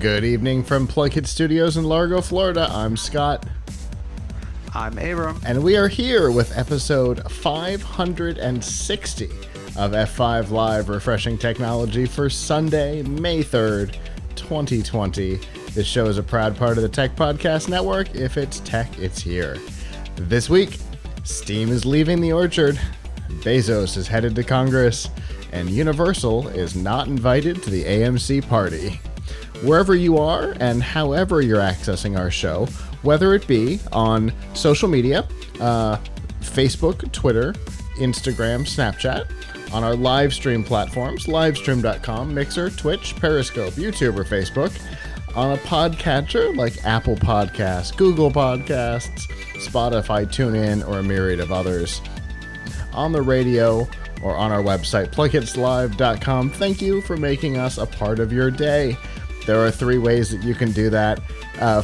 Good evening from PLUGHITZ Studios in Largo, Florida. I'm Scott. I'm Avram. And we are here with episode 560 of F5 Live Refreshing Technology for Sunday, May 3rd, 2020. This show is a proud part of the Tech Podcast Network. If it's tech, it's here. This week, Steam is leaving the orchard, Bezos is headed to Congress, and Universal is not invited to the AMC party. Wherever you are and however you're accessing our show, whether it be on social media, Facebook, Twitter, Instagram, Snapchat, on our live stream platforms, livestream.com, Mixer, Twitch, Periscope, YouTube, or Facebook, on a podcatcher like Apple Podcasts, Google Podcasts, Spotify, TuneIn, or a myriad of others, on the radio, or on our website, PLUGHITZlive.com. Thank you for making us a part of your day. There are three ways that you can do that.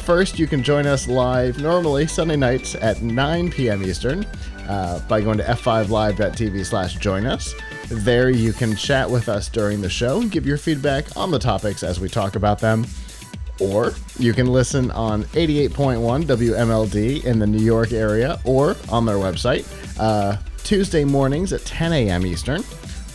First, you can join us live, normally Sunday nights at 9 p.m. Eastern, by going to f5live.tv/join us. There you can chat with us during the show and give your feedback on the topics as we talk about them. Or you can listen on 88.1 WMLD in the New York area or on their website, Tuesday mornings at 10 a.m. Eastern.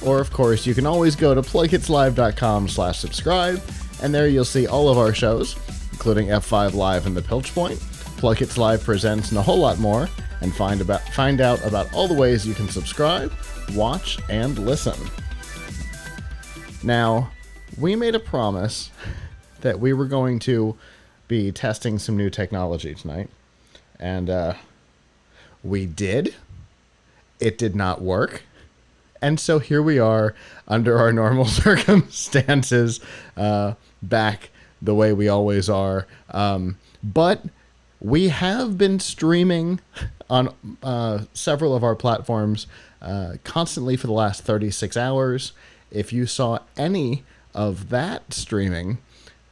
Or, of course, you can always go to PLUGHITZlive.com/subscribe, and there you'll see all of our shows, including F5 Live and the Piltch Point, PLUGHITZ Live Presents, and a whole lot more, and find out about all the ways you can subscribe, watch, and listen. Now, we made a promise that we were going to be testing some new technology tonight, and we did. It did not work. And so here we are under our normal circumstances, back the way we always are. But we have been streaming on several of our platforms constantly for the last 36 hours. If you saw any of that streaming,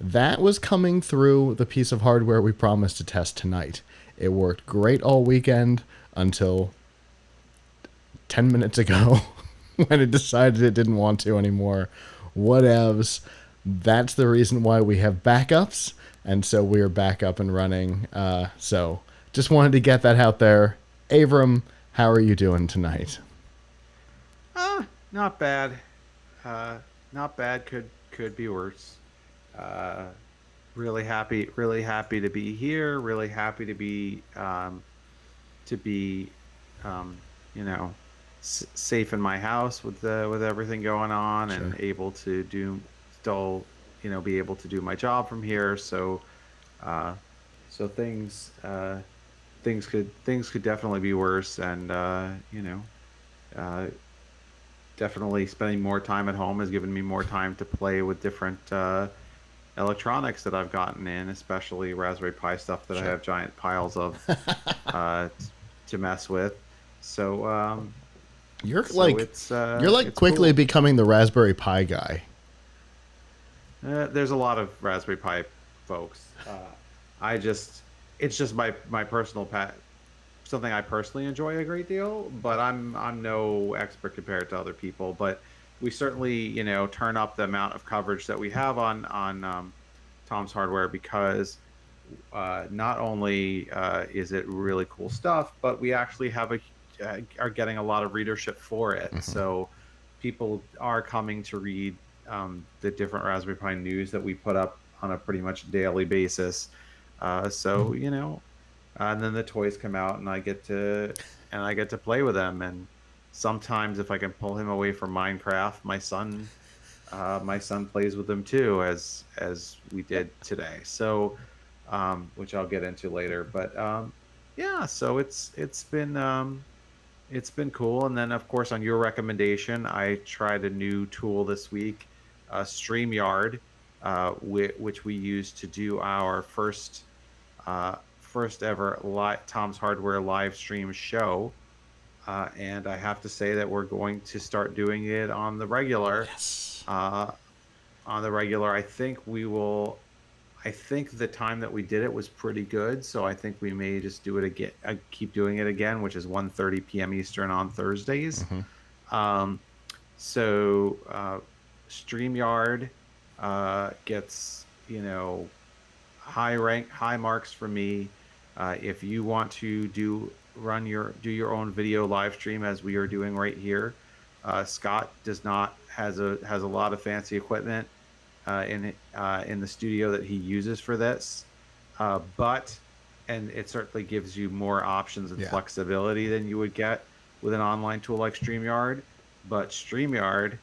that was coming through the piece of hardware we promised to test tonight. It worked great all weekend until 10 minutes ago when it decided it didn't want to anymore. Whatevs. That's the reason why we have backups, and so we're back up and running. So just wanted to get that out there. Avram, how are you doing tonight? Not bad. Not bad. Could be worse. Really happy to be here. Really happy to be safe in my house with everything going on. Sure. And able to be able to do my job from here. So things could definitely be worse, and definitely spending more time at home has given me more time to play with different electronics that I've gotten in, especially Raspberry Pi stuff that Sure. I have giant piles of to mess with. So you're quickly cool. becoming the Raspberry Pi guy. There's a lot of Raspberry Pi folks. It's just my personal something I personally enjoy a great deal, but I'm no expert compared to other people. But we certainly turn up the amount of coverage that we have on Tom's Hardware, because not only is it really cool stuff, but we actually are getting a lot of readership for it. Mm-hmm. So people are coming to read the different Raspberry Pi news that we put up on a pretty much daily basis. And then the toys come out, and I get to play with them. And sometimes, if I can pull him away from Minecraft, my son plays with them too, as we did today. So, which I'll get into later. But so it's been cool. And then, of course, on your recommendation, I tried a new tool this week, SteamVR, which we used to do our first ever Tom's Hardware live stream show. And I have to say that we're going to start doing it on the regular. Yes. I think the time that we did it was pretty good, so I think we may just do it again. Keep doing it again, which is 1:30 p.m. Eastern on Thursdays. Mm-hmm. So SteamVR gets high marks for me. If you want to do your own video live stream as we are doing right here, Scott has a lot of fancy equipment in the studio that he uses for this, and it certainly gives you more options and flexibility than you would get with an online tool like StreamYard. But StreamYard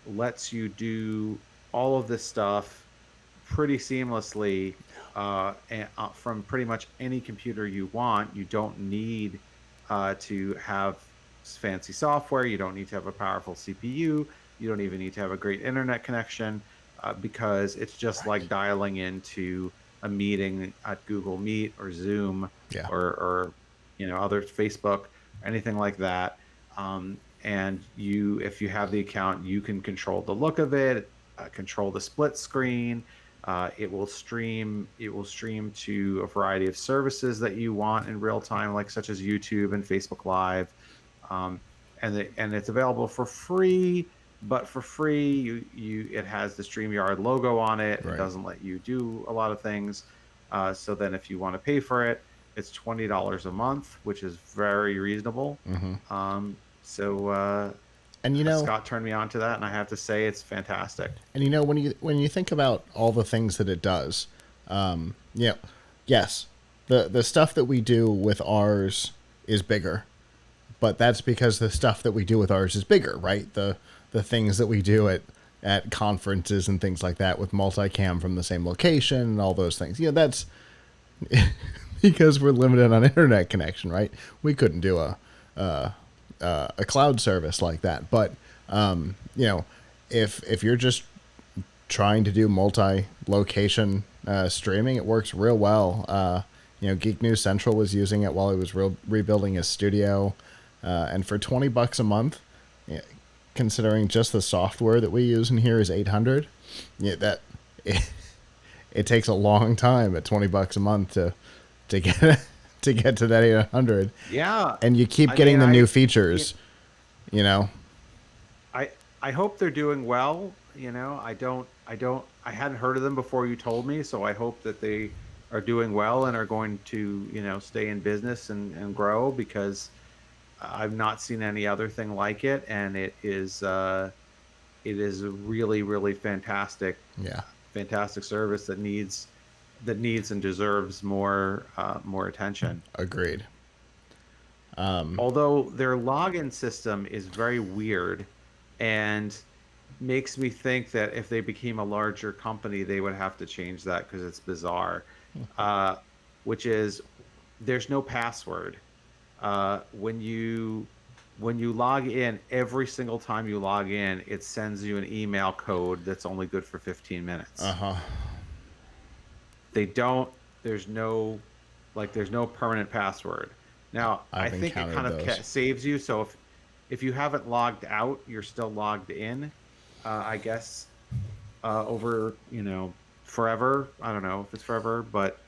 lets you do all of this stuff pretty seamlessly from pretty much any computer you want. You don't need to have fancy software. You don't need to have a powerful CPU. You don't even need to have a great internet connection because it's just like dialing into a meeting at Google Meet or Zoom or other Facebook, anything like that. And if you have the account, you can control the look of it, control the split screen. It will stream to a variety of services that you want in real time, like such as YouTube and Facebook Live. And it's available for free, but for free, it has the StreamYard logo on it. Right. It doesn't let you do a lot of things. So then if you want to pay for it, it's $20 a month, which is very reasonable. Mm-hmm. And Scott turned me on to that, and I have to say it's fantastic. And when you think about all the things that it does, yes, the stuff that we do with ours is bigger, but that's because the stuff that we do with ours is bigger, right? The things that we do at conferences and things like that with multicam from the same location and all those things. That's because we're limited on internet connection, right? We couldn't do a cloud service like that. But, if you're just trying to do multi-location streaming, it works real well. Geek News Central was using it while he was rebuilding his studio. And for $20 a month, considering just the software that we use in here is $800, it takes a long time at $20 a month to get to get to that 800. Yeah. And you keep getting the new features, I hope they're doing well. I hadn't heard of them before you told me, so I hope that they are doing well and are going to, stay in business and grow, because I've not seen any other thing like it, and it is a really, really fantastic, fantastic service that needs and deserves more attention. Agreed. Although their login system is very weird and makes me think that if they became a larger company, they would have to change that, because it's bizarre. Which is, there's no password. When you log in, every single time you log in, it sends you an email code that's only good for 15 minutes. There's no permanent password. Now, I think it kind of saves you. So if you haven't logged out, you're still logged in, I guess, over, forever. I don't know if it's forever, but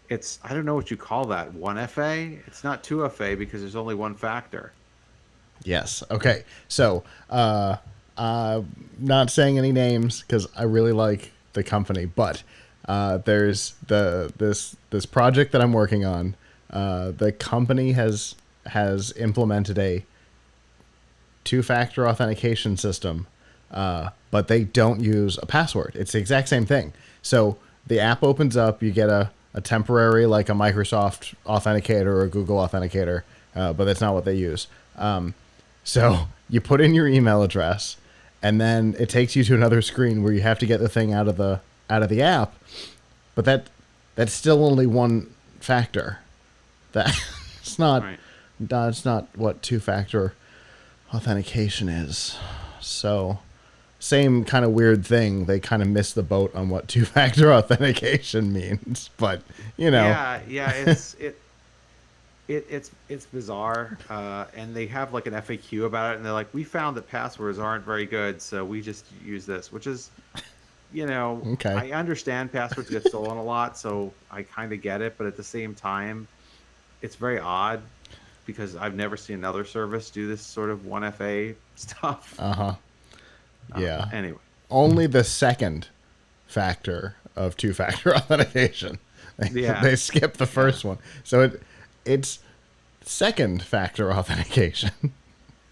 it's, I don't know what you call that. 1FA? It's not 2FA because there's only one factor. Yes. Okay. So, not saying any names because I really like the company, but there's this project that I'm working on. The company has implemented a two-factor authentication system, but they don't use a password. It's the exact same thing. So the app opens up, you get a temporary, like a Microsoft authenticator or a Google authenticator, but that's not what they use. So you put in your email address, and then it takes you to another screen where you have to get the thing out of the app, but that's still only one factor. That's not right. That's not what two-factor authentication is. So same kind of weird thing. They kind of missed the boat on what two-factor authentication means, but Yeah, it's bizarre, and they have like an FAQ about it, and they're like, we found that passwords aren't very good, so we just use this, which is, okay. I understand passwords get stolen a lot, so I kind of get it, but at the same time, it's very odd because I've never seen another service do this sort of 1FA stuff. Yeah. Anyway. Only the second factor of two-factor authentication. Yeah. They skip the first one. So it's second factor authentication.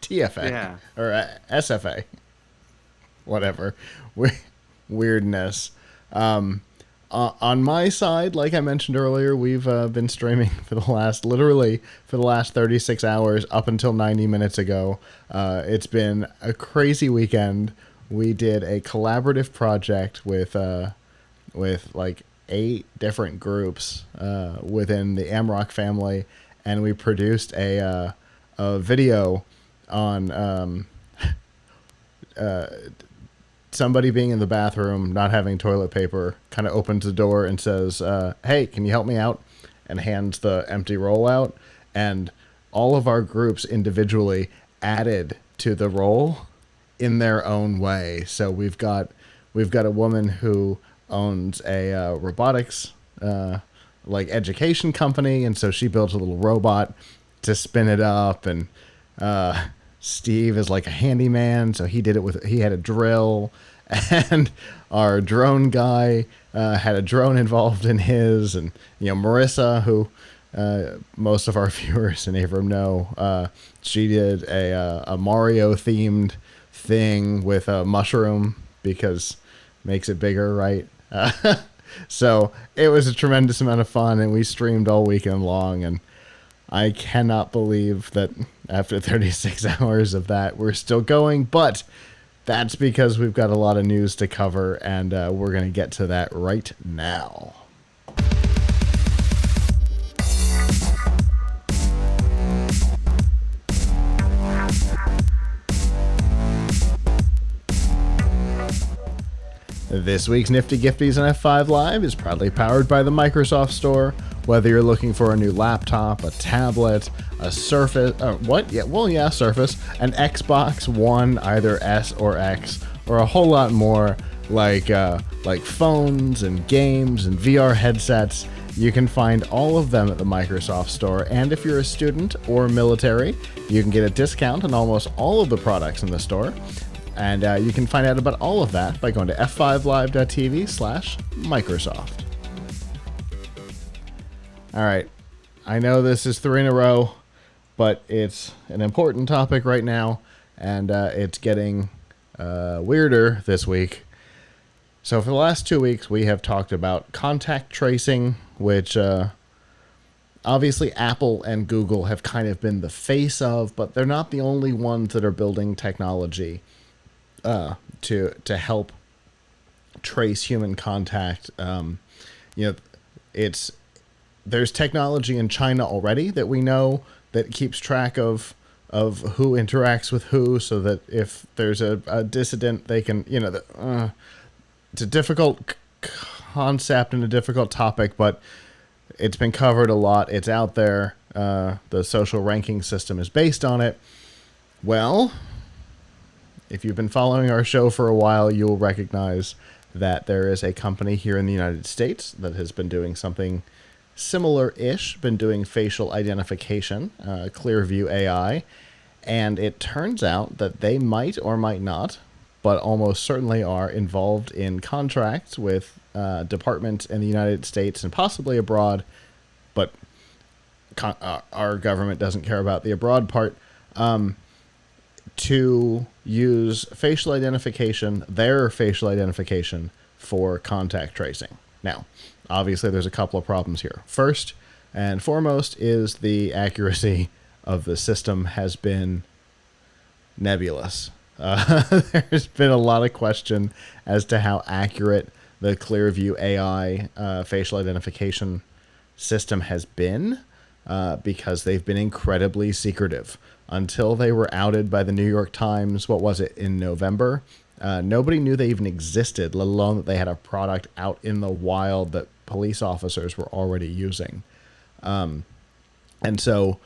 TFA. Yeah. Or SFA. Whatever. Weirdness. On my side, like I mentioned earlier, we've been streaming for the last 36 hours up until 90 minutes ago. It's been a crazy weekend. We did a collaborative project with like 8 different groups within the Amrock family, and we produced a video on somebody being in the bathroom, not having toilet paper, kind of opens the door and says, hey, can you help me out? And hands the empty roll out. And all of our groups individually added to the roll in their own way. So we've got a woman who owns a robotics like education company, and so she built a little robot to spin it up. And Steve is like a handyman, so he had a drill. And our drone guy had a drone involved in his. And Marissa, who most of our viewers in Avram know, she did a Mario themed thing with a mushroom because makes it bigger, right? So it was a tremendous amount of fun, and we streamed all weekend long. And I cannot believe that after 36 hours of that, we're still going, but that's because we've got a lot of news to cover, and we're going to get to that right now. This week's Nifty Gifties on F5 Live is proudly powered by the Microsoft Store. Whether you're looking for a new laptop, a tablet, a Surface, Surface, an Xbox One, either S or X, or a whole lot more, like phones and games and VR headsets, you can find all of them at the Microsoft Store. And if you're a student or military, you can get a discount on almost all of the products in the store. And you can find out about all of that by going to f5live.tv/Microsoft. All right. I know this is 3 in a row, but it's an important topic right now, and it's getting weirder this week. So for the last 2 weeks, we have talked about contact tracing, which obviously Apple and Google have kind of been the face of, but they're not the only ones that are building technology to help trace human contact. There's technology in China already that we know that keeps track of who interacts with who, so that if there's a dissident, they can, it's a difficult concept and a difficult topic, but it's been covered a lot. It's out there. The social ranking system is based on it. Well, if you've been following our show for a while, you'll recognize that there is a company here in the United States that has been doing something similar-ish, been doing facial identification, Clearview AI, and it turns out that they might or might not, but almost certainly are involved in contracts with departments in the United States and possibly abroad, but our government doesn't care about the abroad part, to use facial identification, their facial identification, for contact tracing. Now, obviously, there's a couple of problems here. First and foremost is the accuracy of the system has been nebulous. There's been a lot of question as to how accurate the Clearview AI facial identification system has been, because they've been incredibly secretive. Until they were outed by the New York Times, what was it, in November? Nobody knew they even existed, let alone that they had a product out in the wild that police officers were already using. And so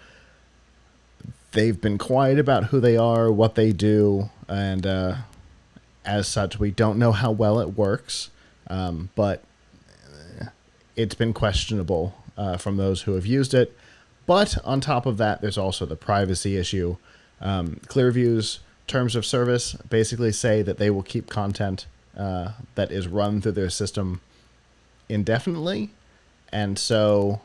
they've been quiet about who they are, what they do, and as such, we don't know how well it works, but it's been questionable from those who have used it. But on top of that, there's also the privacy issue. Clearview's terms of service basically say that they will keep content that is run through their system indefinitely. And so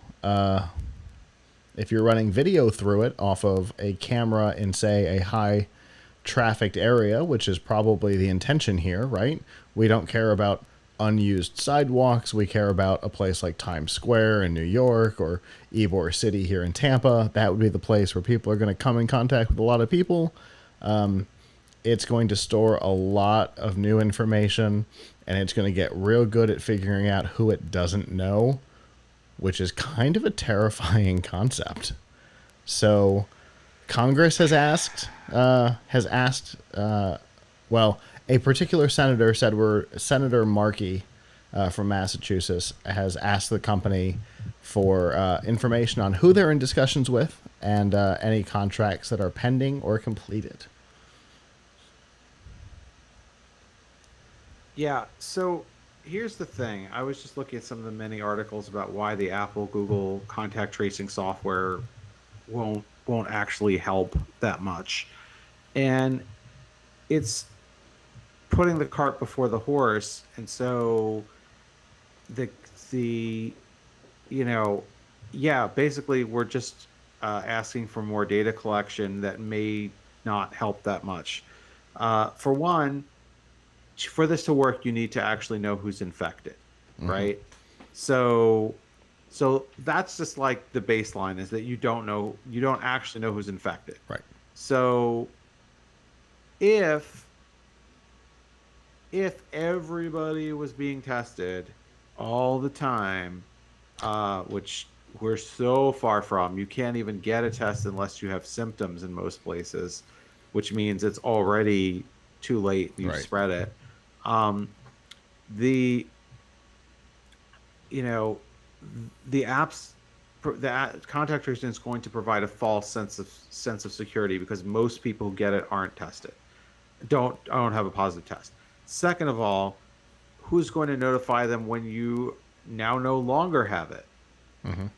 if you're running video through it off of a camera in, say, a high trafficked area, which is probably the intention here, right? We don't care about unused sidewalks. We care about a place like Times Square in New York or Ybor City here in Tampa. That would be the place where people are going to come in contact with a lot of people. It's going to store a lot of new information, and it's going to get real good at figuring out who it doesn't know, which is kind of a terrifying concept. So Congress has asked, well, a particular senator said Senator Markey from Massachusetts has asked the company for information on who they're in discussions with and any contracts that are pending or completed. Yeah, so here's the thing. I was just looking at some of the many articles about why the Apple, Google contact tracing software won't actually help that much. And it's putting the cart before the horse. And so the basically we're just asking for more data collection that may not help that much. For one, for this to work, you need to actually know who's infected, right? So that's just like the baseline, is that you don't actually know who's infected. Right. So if everybody was being tested all the time, which we're so far from, you can't even get a test unless you have symptoms in most places, which means it's already too late. You've spread it. The contact tracing is going to provide a false sense of security because most people who get it aren't tested, don't have a positive test. Second of all, who's going to notify them when you now no longer have it?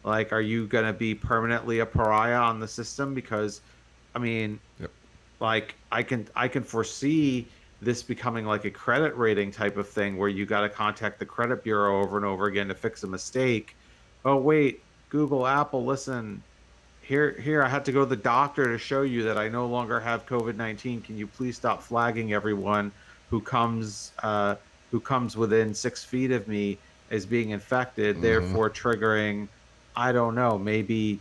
Like, are you going to be permanently a pariah on the system? Because, I mean, like I can foresee this becoming like a credit rating type of thing where you got to contact the credit bureau over and over again to fix a mistake. Oh, wait, Google, Apple, listen, here, I had to go to the doctor to show you that I no longer have COVID-19. Can you please stop flagging everyone who comes within 6 feet of me as being infected, therefore triggering, I don't know, maybe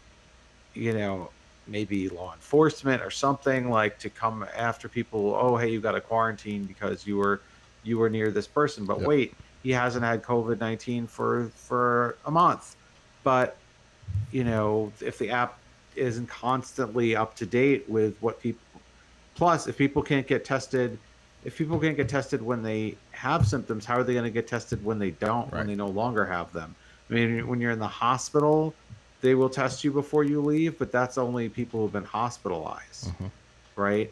law enforcement or something, like to come after people. Oh, hey, you got to quarantine because you were near this person. But wait, he hasn't had COVID-19 for a month. But if the app isn't constantly up to date with what people, plus if people can't get tested when they have symptoms, how are they going to get tested when they don't, when they no longer have them? I mean, when you're in the hospital, they will test you before you leave, but that's only people who've been hospitalized, right?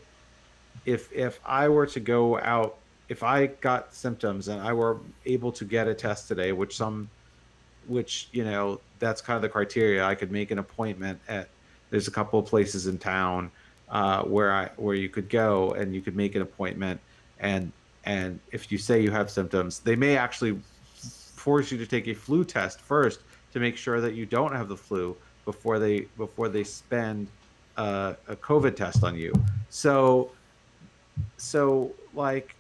If I were to go out, if I got symptoms and I were able to get a test today, which that's kind of the criteria, I could make an appointment at, there's a couple of places in town where you could go and you could make an appointment, and if you say you have symptoms, they may actually force you to take a flu test first to make sure that you don't have the flu before they spend a COVID test on you. So like,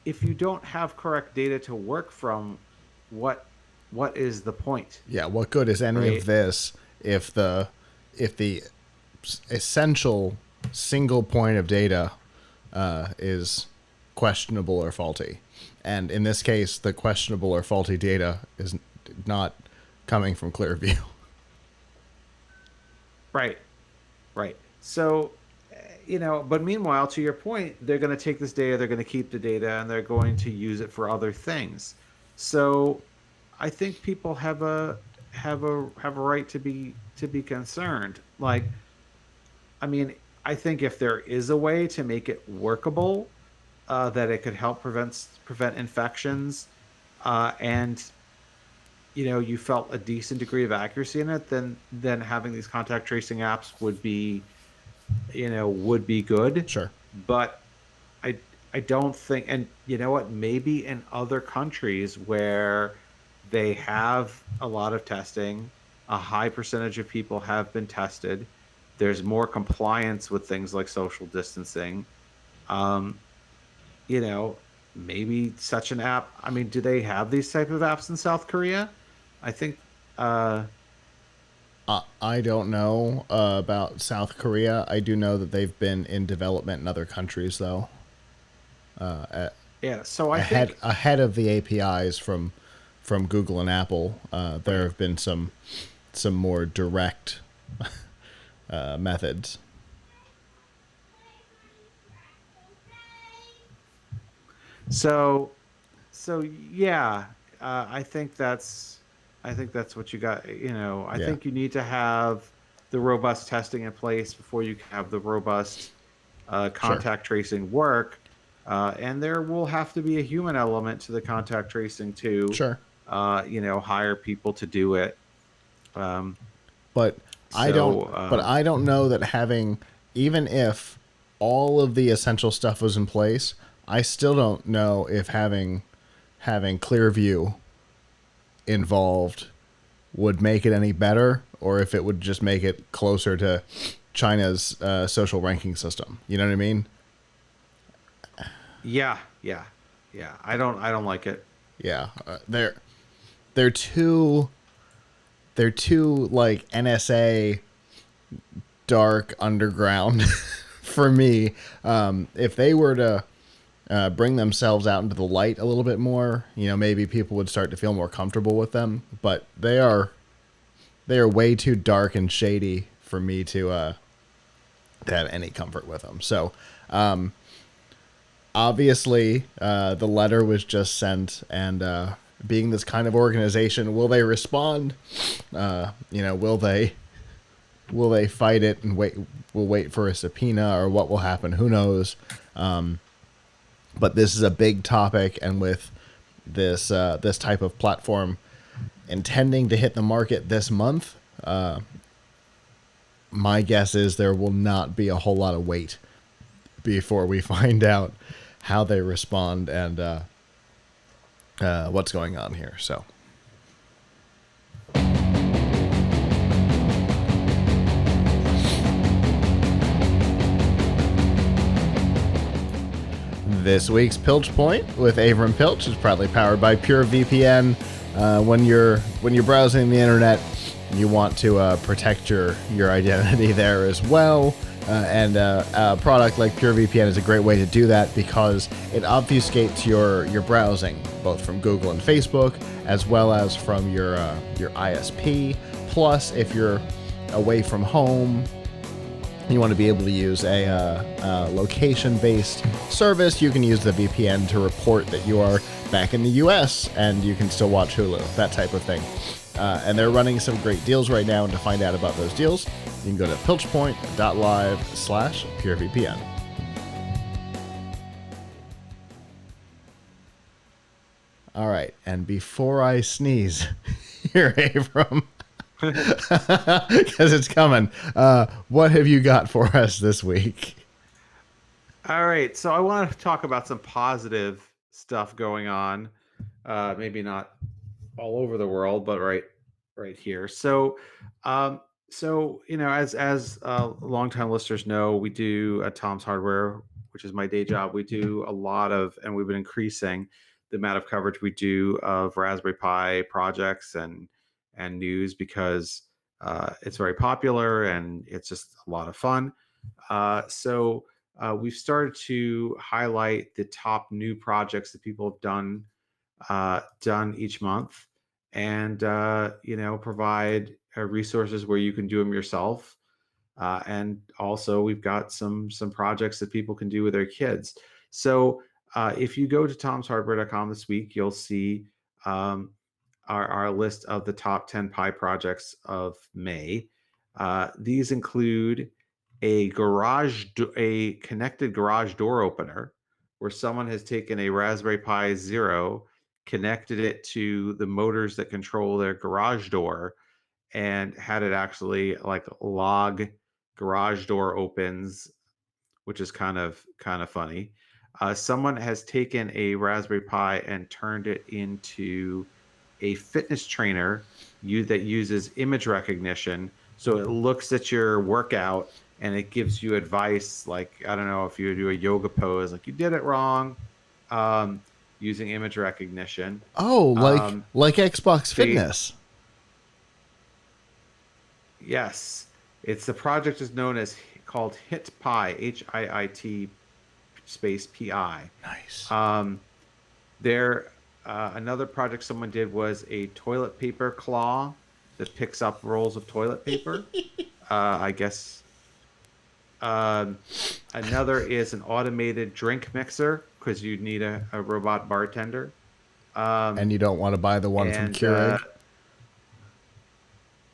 if you don't have correct data to work from, what is the point? Yeah, what good is any of this if the essential single point of data is questionable or faulty? And in this case, the questionable or faulty data is not coming from Clearview. Right. So, but meanwhile, to your point, they're going to take this data, they're going to keep the data, and they're going to use it for other things. So, I think people have a right to be concerned. Like, I mean, I think if there is a way to make it workable, that it could help prevent infections, and you felt a decent degree of accuracy in it, then having these contact tracing apps would be good. Sure. But I don't think, and you know what? Maybe in other countries where they have a lot of testing, a high percentage of people have been tested. There's more compliance with things like social distancing. Um, you know, maybe such an app. I mean, do they have these type of apps in South Korea? I think. Uh, I don't know about South Korea. I do know that they've been in development in other countries, though. yeah. So I Ahead think ahead of the APIs from Google and Apple, there right. have been some more direct methods. So yeah, I think that's what you got. I Yeah, think you need to have the robust testing in place before you can have the robust sure, contact tracing work, and there will have to be a human element to the contact tracing too. sure. Hire people to do it. Um, But I don't. so But I don't know that having, even if all of the essential stuff was in place, I still don't know if having Clearview involved would make it any better, or if it would just make it closer to China's social ranking system. You know what I mean? yeah, yeah, yeah. I don't like it. Yeah, they're too like NSA dark underground for me. If they were to bring themselves out into the light a little bit more, maybe people would start to feel more comfortable with them. But they are way too dark and shady for me to have any comfort with them. So obviously, the letter was just sent, and being this kind of organization, will they respond? Will they fight it and wait? We'll wait for a subpoena, or what will happen? Who knows? But this is a big topic, and with this type of platform intending to hit the market this month, my guess is there will not be a whole lot of wait before we find out how they respond and what's going on here. So. This week's Piltch Point with Avram Piltch is proudly powered by PureVPN. When you're browsing the internet, you want to protect your identity there as well. And a product like PureVPN is a great way to do that because it obfuscates your browsing, both from Google and Facebook, as well as from your ISP. Plus, if you're away from home, you want to be able to use a location-based service, you can use the VPN to report that you are back in the US and you can still watch Hulu, that type of thing. And they're running some great deals right now, and to find out about those deals, you can go to piltchpoint.live/purevpn. All right, and before I sneeze, here, Abram, because it's coming. What have you got for us this week? All right, so I want to talk about some positive stuff going on. Maybe not all over the world, but right here. So as longtime listeners know, we do at Tom's Hardware, which is my day job. We do a lot of, and we've been increasing the amount of coverage we do of Raspberry Pi projects and news because it's very popular and it's just a lot of fun. So we've started to highlight the top new projects that people have done each month, and provide resources where you can do them yourself. And also, we've got some projects that people can do with their kids. So if you go to tomshardware.com this week, you'll see um, our list of the top 10 Pi projects of May. These include a connected garage door opener, where someone has taken a Raspberry Pi Zero, connected it to the motors that control their garage door, and had it actually like log garage door opens, which is kind of funny. Someone has taken a Raspberry Pi and turned it into a fitness trainer that uses image recognition. So it looks at your workout and it gives you advice. Like, I don't know, if you do a yoga pose, like you did it wrong, um, using image recognition. Oh, Um, like Xbox they, Fitness. yes, it's the project is known as called HIT Pi, HIIT space PI. Nice. Um, There, another project someone did was a toilet paper claw that picks up rolls of toilet paper. I guess another is an automated drink mixer because you need a robot bartender. And you don't want to buy the one from And Keurig?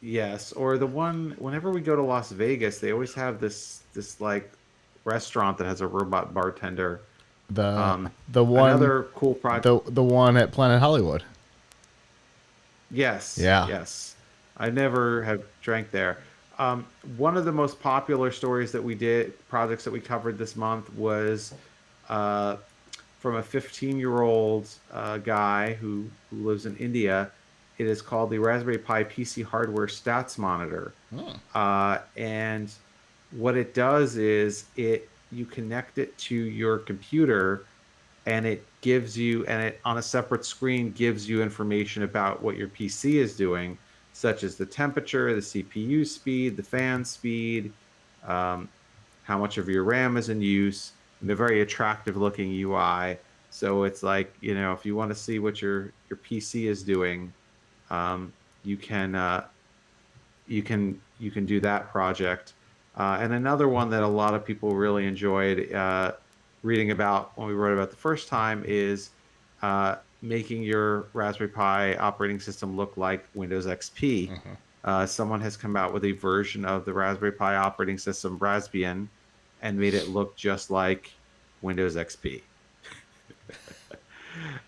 yes, or the one whenever we go to Las Vegas, they always have this like restaurant that has a robot bartender. The Um, the one Another cool project. the one at Planet Hollywood. Yes, Yeah. yes. I never have drank there. One of the most popular stories that we did, projects that we covered this month was uh, from a 15-year-old guy who lives in India. It is called the Raspberry Pi PC Hardware Stats Monitor. Oh. And what it does is you connect it to your computer and it gives you and it on a separate screen gives you information about what your PC is doing, such as the temperature, the CPU speed, the fan speed, um, how much of your RAM is in use, and a very attractive looking UI. So it's like, if you want to see what your PC is doing, um, you can you can do that project. And another one that a lot of people really enjoyed reading about when we wrote about the first time is making your Raspberry Pi operating system look like Windows XP. Someone has come out with a version of the Raspberry Pi operating system, Raspbian, and made it look just like Windows XP.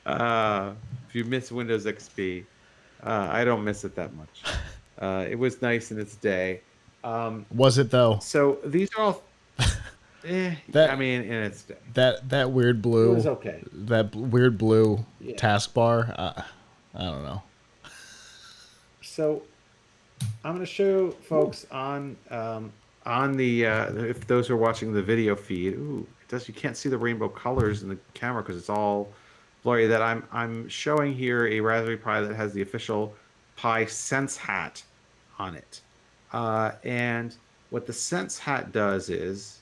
uh, if you miss Windows XP, I don't miss it that much. It was nice in its day. Was it though? So these are all, That I mean, in its day, that weird it blue was okay. weird blue Yeah. taskbar. I don't know. So I'm going to show folks on the if those are watching the video feed. Ooh, it does. You can't see the rainbow colors in the camera because it's all blurry. That I'm showing here a Raspberry Pi that has the official Pi Sense hat on it, and what the Sense hat does is,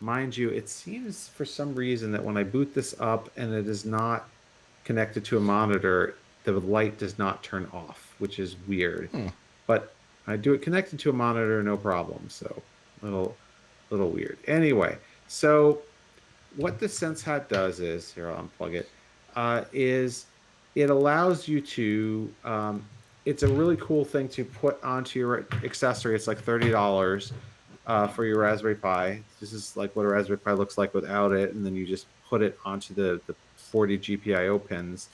mind you, it seems for some reason that when I boot this up and it is not connected to a monitor, the light does not turn off, which is weird. But I do it connected to a monitor, no problem. So little weird. Anyway, so what the Sense Hat does is, here I'll unplug it, is it allows you to, it's a really cool thing to put onto your accessory. It's like $30 for your Raspberry Pi. This is like what a Raspberry Pi looks like without it, and then you just put it onto the 40 GPIO pins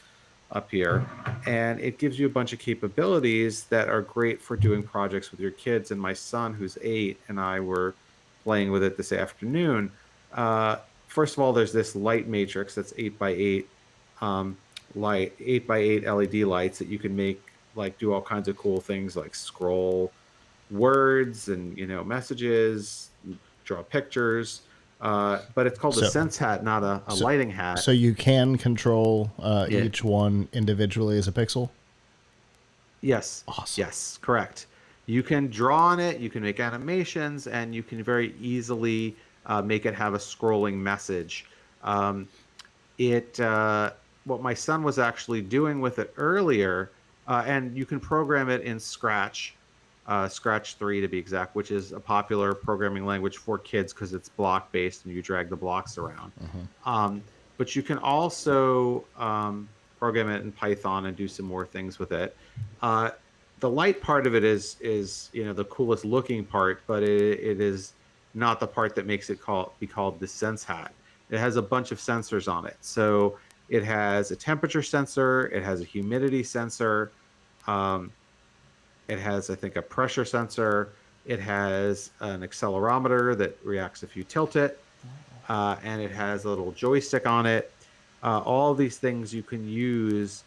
up here, and it gives you a bunch of capabilities that are great for doing projects with your kids. And my son, who's 8, and I were playing with it this afternoon. First of all, there's this light matrix that's 8x8 light, 8x8 LED lights that you can make, like, do all kinds of cool things like scroll words and messages, draw pictures. But it's called a Sense Hat, not a lighting hat. So you can control each one individually as a pixel? Yes. Awesome. Yes, correct. You can draw on it, you can make animations, and you can very easily make it have a scrolling message. What my son was actually doing with it earlier, and you can program it in Scratch, Scratch 3 to be exact, which is a popular programming language for kids because it's block based and you drag the blocks around. But you can also program it in Python and do some more things with it. The light part of it is the coolest looking part, but it is not the part that makes it be called the Sense Hat. It has a bunch of sensors on it. So it has a temperature sensor, it has a humidity sensor, it has, I think, a pressure sensor. It has an accelerometer that reacts if you tilt it. and it has a little joystick on it. All these things you can use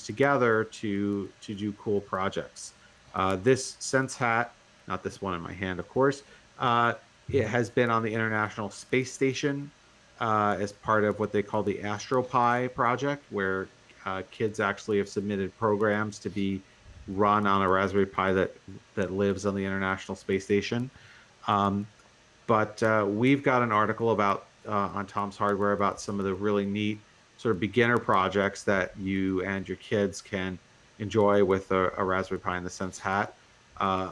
together to do cool projects. This Sense hat, not this one in my hand, of course, uh, it has been on the International Space Station as part of what they call the AstroPi project, where kids actually have submitted programs to be run on a Raspberry Pi that lives on the International Space Station. Um, but we've got an article about on Tom's Hardware about some of the really neat sort of beginner projects that you and your kids can enjoy with a Raspberry Pi in the Sense hat.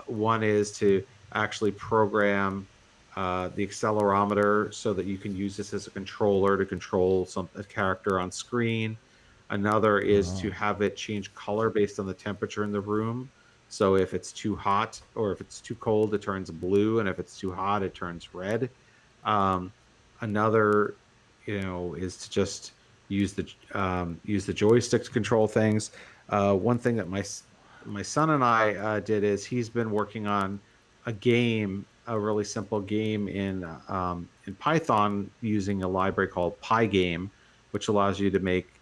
One is to actually program the accelerometer so that you can use this as a controller to control a character on screen. Another is to have it change color based on the temperature in the room. So if it's too hot or if it's too cold, it turns blue, and if it's too hot, it turns red. Um, Another, is to just use the joystick to control things. One thing that my son and I did is he's been working on a really simple game in Python using a library called Pygame, which allows you to make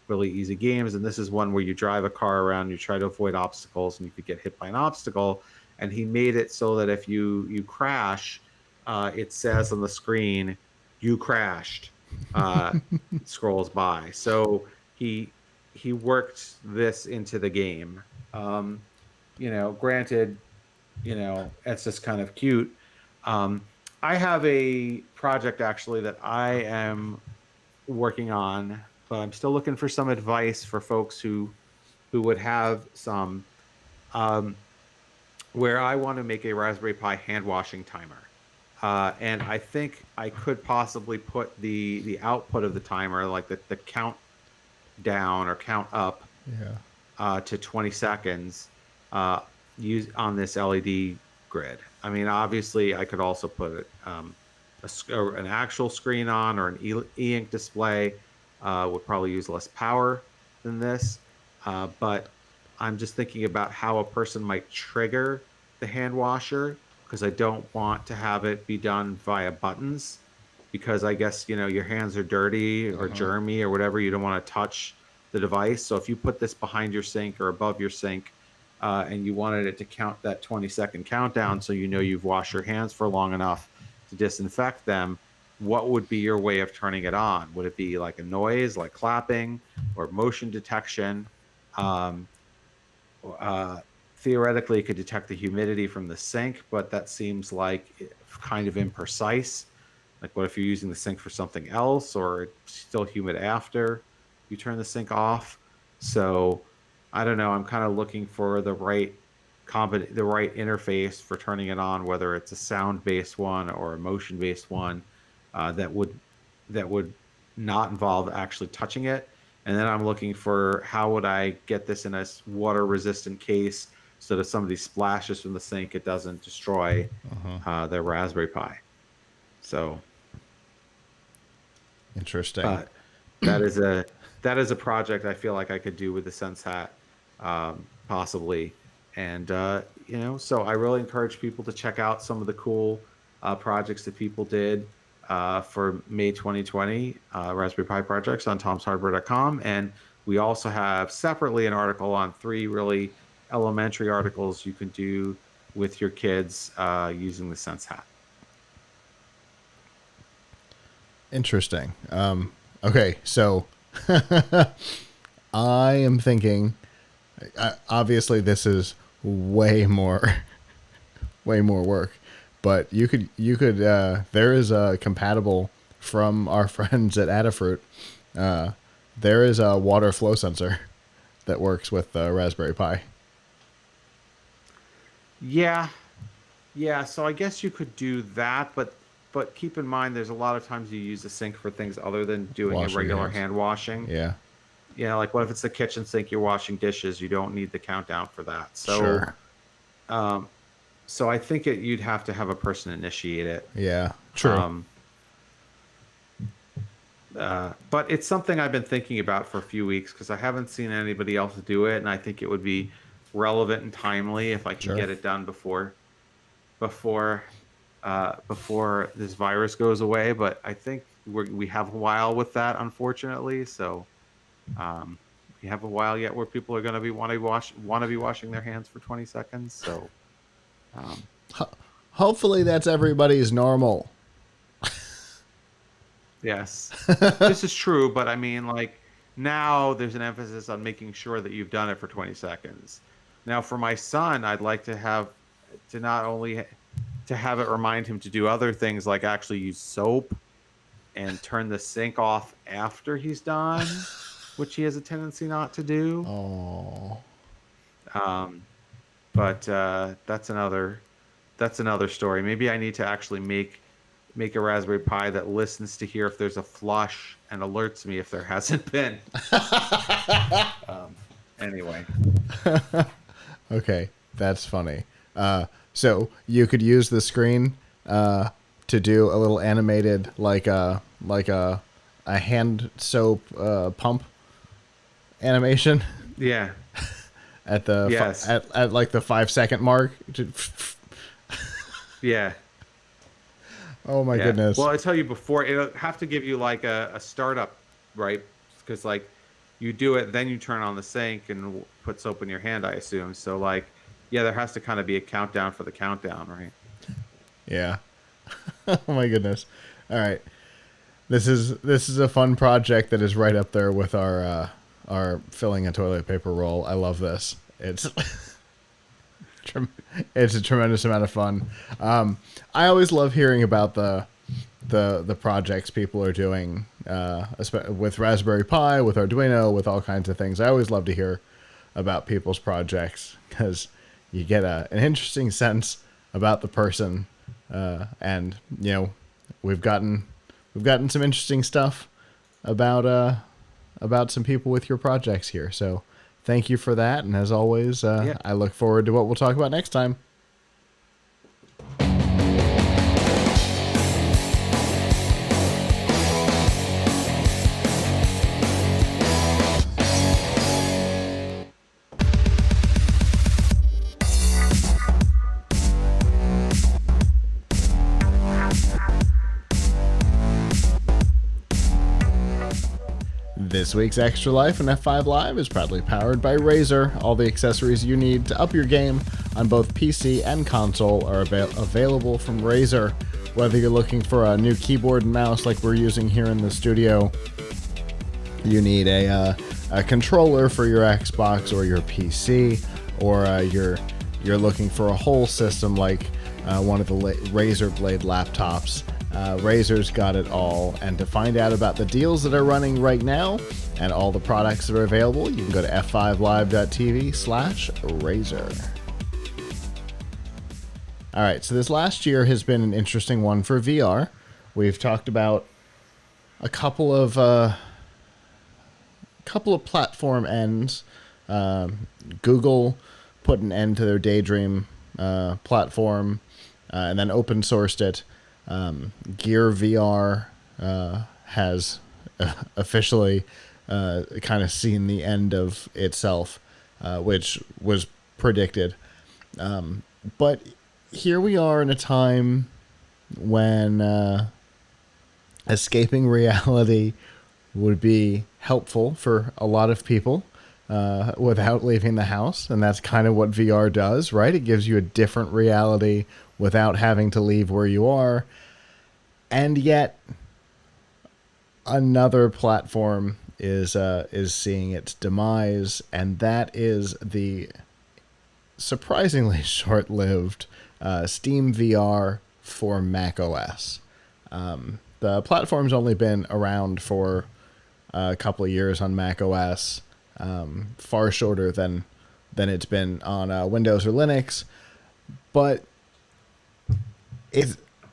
really easy games. And this is one where you drive a car around, you try to avoid obstacles, and you could get hit by an obstacle. And he made it so that if you crash, it says on the screen, "You crashed." Scrolls by. So he worked this into the game. Granted, it's just kind of cute. I have a project actually that I am working on, but I'm still looking for some advice for folks who would have some, where I want to make a Raspberry Pi hand washing timer. And I think I could possibly put the output of the timer, like the count down or count up, to 20 seconds, use on this LED grid. I mean, obviously, I could also put an actual screen on, or an e-ink display. Would probably use less power than this, but I'm just thinking about how a person might trigger the hand washer, because I don't want to have it be done via buttons, because I guess your hands are dirty or germy or whatever. You don't want to touch the device. So if you put this behind your sink or above your sink, and you wanted it to count that 20-second countdown, so you've washed your hands for long enough to disinfect them, what would be your way of turning it on? Would it be like a noise, like clapping, or motion detection? Theoretically, it could detect the humidity from the sink, but that seems like kind of imprecise. Like, what if you're using the sink for something else, or it's still humid after you turn the sink off? So I don't know. I'm kind of looking for the right interface for turning it on, whether it's a sound-based one or a motion-based one, that would not involve actually touching it. And then I'm looking for how would I get this in a water-resistant case, so that somebody splashes from the sink, it doesn't destroy their Raspberry Pi. So interesting. That is a project I feel like I could do with the Sense hat, possibly. And so I really encourage people to check out some of the cool projects that people did for May 2020 Raspberry Pi projects on tomshardware.com. And we also have separately an article on 3 really elementary articles you can do with your kids using the Sense hat. Interesting. Okay, so I am thinking, obviously this is way more work, but you could there is a compatible from our friends at Adafruit. There is a water flow sensor that works with the Raspberry Pi. Yeah. So I guess you could do that, but keep in mind, there's a lot of times you use the sink for things other than doing a regular hand washing. Yeah. Like what if it's the kitchen sink, you're washing dishes, you don't need the countdown for that. So, sure. So I think you'd have to have a person initiate it. Yeah, true. But it's something I've been thinking about for a few weeks, because I haven't seen anybody else do it, and I think it would be relevant and timely if I can get it done before before this virus goes away. But I think we have a while with that, unfortunately. So we have a while yet where people are going to be want to be washing their hands for 20 seconds. So hopefully that's everybody's normal. yes, this is true. But I mean, like, now there's an emphasis on making sure that you've done it for 20 seconds. Now, for my son, I'd like to have to not only to have it remind him to do other things like actually use soap and turn the sink off after he's done, which he has a tendency not to do. Oh. But that's another story. Maybe I need to actually make a Raspberry Pi that listens to hear if there's a flush and alerts me if there hasn't been. Anyway. Okay, that's funny. So you could use the screen to do a little animated, like a hand soap pump animation. Yeah. At the yes. at like the 5-second mark. Yeah. Oh my goodness. Well, I tell you before, it'll have to give you like a startup, right? Because like you do it, then you turn on the sink and put soap in your hand, I assume. So like, yeah, there has to kind of be a countdown for the countdown, right? Yeah. Oh my goodness. All right. This is a fun project that is right up there with our filling a toilet paper roll. I love this. It's it's a tremendous amount of fun. I always love hearing about the projects people are doing with Raspberry Pi, with Arduino, with all kinds of things. I always love to hear about people's projects because you get an interesting sense about the person, and we've gotten some interesting stuff about some people with your projects here. So thank you for that, and as always, I look forward to what we'll talk about next time. This week's Extra Life in F5 Live is proudly powered by Razer. All the accessories you need to up your game on both PC and console are available from Razer. Whether you're looking for a new keyboard and mouse like we're using here in the studio, you need a controller for your Xbox or your PC, or you're looking for a whole system like one of the Razer Blade laptops. Razer's got it all, and to find out about the deals that are running right now and all the products that are available, you can go to f5live.tv/Razer. All right, so this last year has been an interesting one for VR. We've talked about a couple of platform ends. Google put an end to their Daydream platform and then open sourced it. Gear VR has officially kind of seen the end of itself, which was predicted. But here we are in a time when escaping reality would be helpful for a lot of people without leaving the house. And that's kind of what VR does, right? It gives you a different reality without having to leave where you are. And yet another platform is seeing its demise, and that is the surprisingly short-lived SteamVR for Mac OS. The platform's only been around for a couple of years on Mac OS, far shorter than it's been on Windows or Linux, but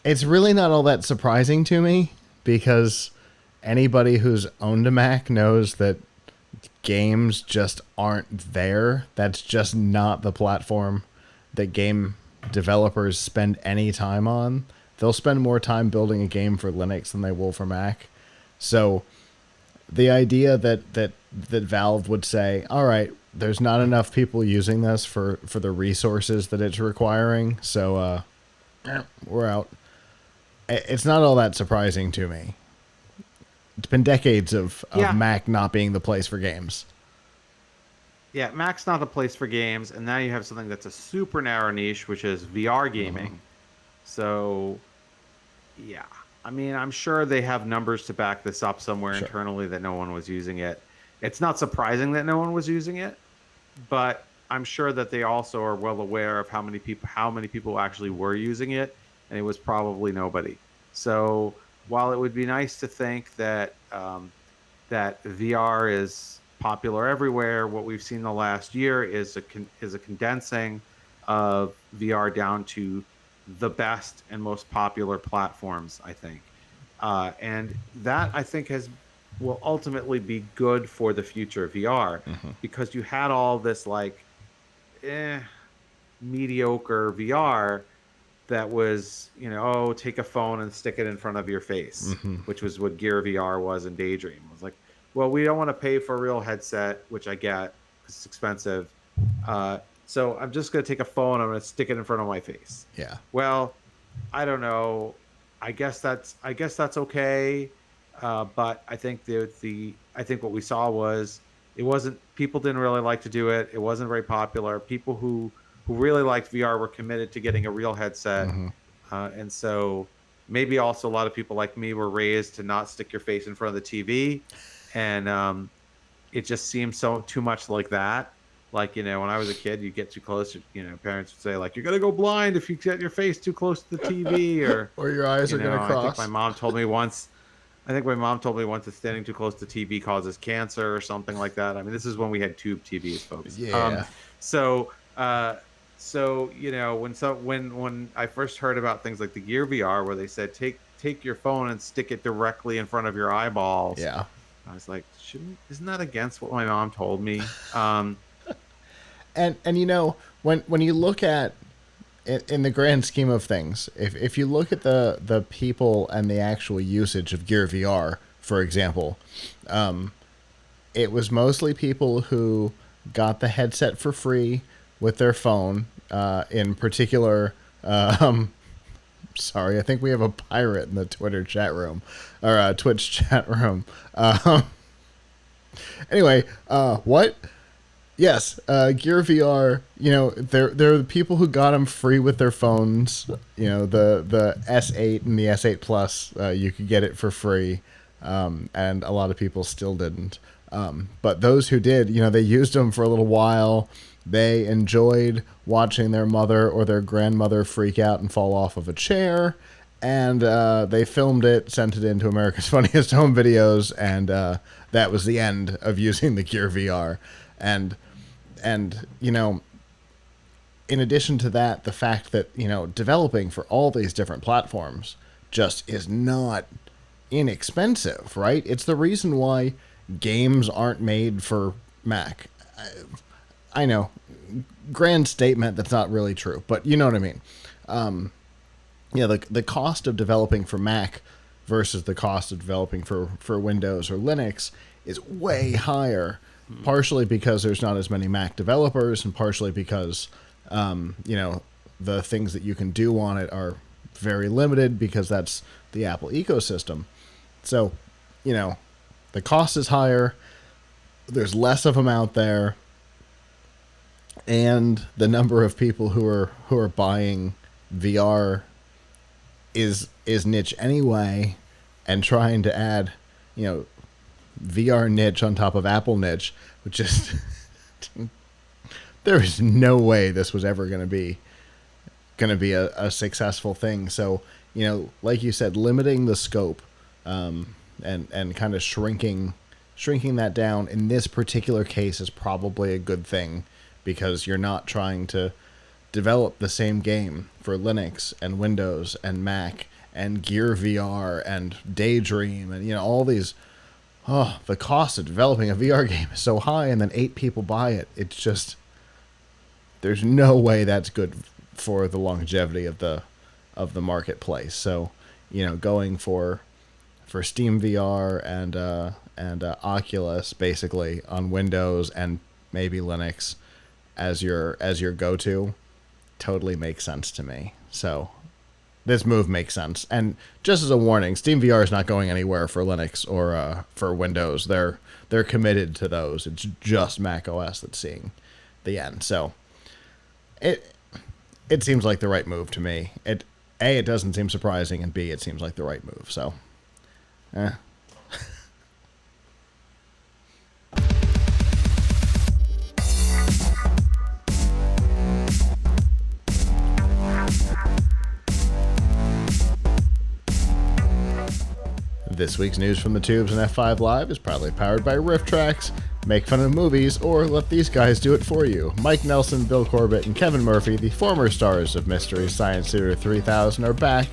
it's really not all that surprising to me, because anybody who's owned a Mac knows that games just aren't there. That's just not the platform that game developers spend any time on. They'll spend more time building a game for Linux than they will for Mac. So the idea that Valve would say, all right, there's not enough people using this for the resources that it's requiring, so we're out. it's not all that surprising to me. It's been decades of Mac not being the place for games. Yeah, Mac's not the place for games, and now you have something that's a super narrow niche, which is VR gaming. So, yeah. I mean, I'm sure they have numbers to back this up somewhere internally that no one was using it. It's not surprising that no one was using it, but I'm sure that they also are well aware of how many people actually were using it, and it was probably nobody. So, while it would be nice to think that that VR is popular everywhere, what we've seen the last year is a condensing of VR down to the best and most popular platforms, I think, and that I think will ultimately be good for the future of VR, because you had all this like mediocre VR that was, take a phone and stick it in front of your face, which was what Gear VR was in Daydream. It was like, well, we don't want to pay for a real headset, which I get because it's expensive. So I'm just going to take a phone. I'm going to stick it in front of my face. Yeah. Well, I don't know. I guess that's okay. But I think I think what we saw was people didn't really like to do it. It wasn't very popular. People who really liked VR were committed to getting a real headset. And so maybe also a lot of people like me were raised to not stick your face in front of the TV. And it just seems too much like that. Like, when I was a kid, you get too close, parents would say, like, you're going to go blind if you get your face too close to the TV, or your eyes are going to cross. I think my mom told me once that standing too close to TV causes cancer or something like that. I mean, this is when we had tube TVs, folks. Yeah. So when I first heard about things like the Gear VR, where they said take your phone and stick it directly in front of your eyeballs, yeah, I was like, isn't that against what my mom told me? And when you look at it in the grand scheme of things, if you look at the people and the actual usage of Gear VR, for example, it was mostly people who got the headset for free with their phone. In particular, sorry, I think we have a pirate in the Twitter chat room, or Twitch chat room. Anyway, what? Yes, Gear VR, there are the people who got them free with their phones. The S8 and the S8 Plus, you could get it for free, and a lot of people still didn't. But those who did, they used them for a little while. They enjoyed watching their mother or their grandmother freak out and fall off of a chair, and they filmed it, sent it into America's Funniest Home Videos, and that was the end of using the Gear VR. And in addition to that, the fact that, developing for all these different platforms just is not inexpensive, right? It's the reason why games aren't made for Mac. I know, grand statement that's not really true, but you know what I mean. The cost of developing for Mac versus the cost of developing for Windows or Linux is way higher. Partially because there's not as many Mac developers, and partially because, the things that you can do on it are very limited because that's the Apple ecosystem. So, the cost is higher. There's less of them out there, and the number of people who are buying VR is niche anyway, and trying to add, VR niche on top of Apple niche, which is there is no way this was ever going to be a successful thing. So, like you said, limiting the scope, and kind of shrinking that down in this particular case is probably a good thing, because you're not trying to develop the same game for Linux and Windows and Mac and Gear VR and Daydream and all these. Oh, the cost of developing a VR game is so high, and then 8 people buy it. It's just, there's no way that's good for the longevity of the marketplace. So, going for SteamVR and Oculus basically on Windows and maybe Linux as your go-to totally makes sense to me. So, this move makes sense. And just as a warning, SteamVR is not going anywhere for Linux or for Windows. They're committed to those. It's just Mac OS that's seeing the end. So it seems like the right move to me. It doesn't seem surprising, and B, it seems like the right move. So, This week's news from the tubes and F5 Live is proudly powered by RiffTrax. Make fun of movies, or let these guys do it for you. Mike Nelson, Bill Corbett, and Kevin Murphy, the former stars of Mystery Science Theater 3000, are back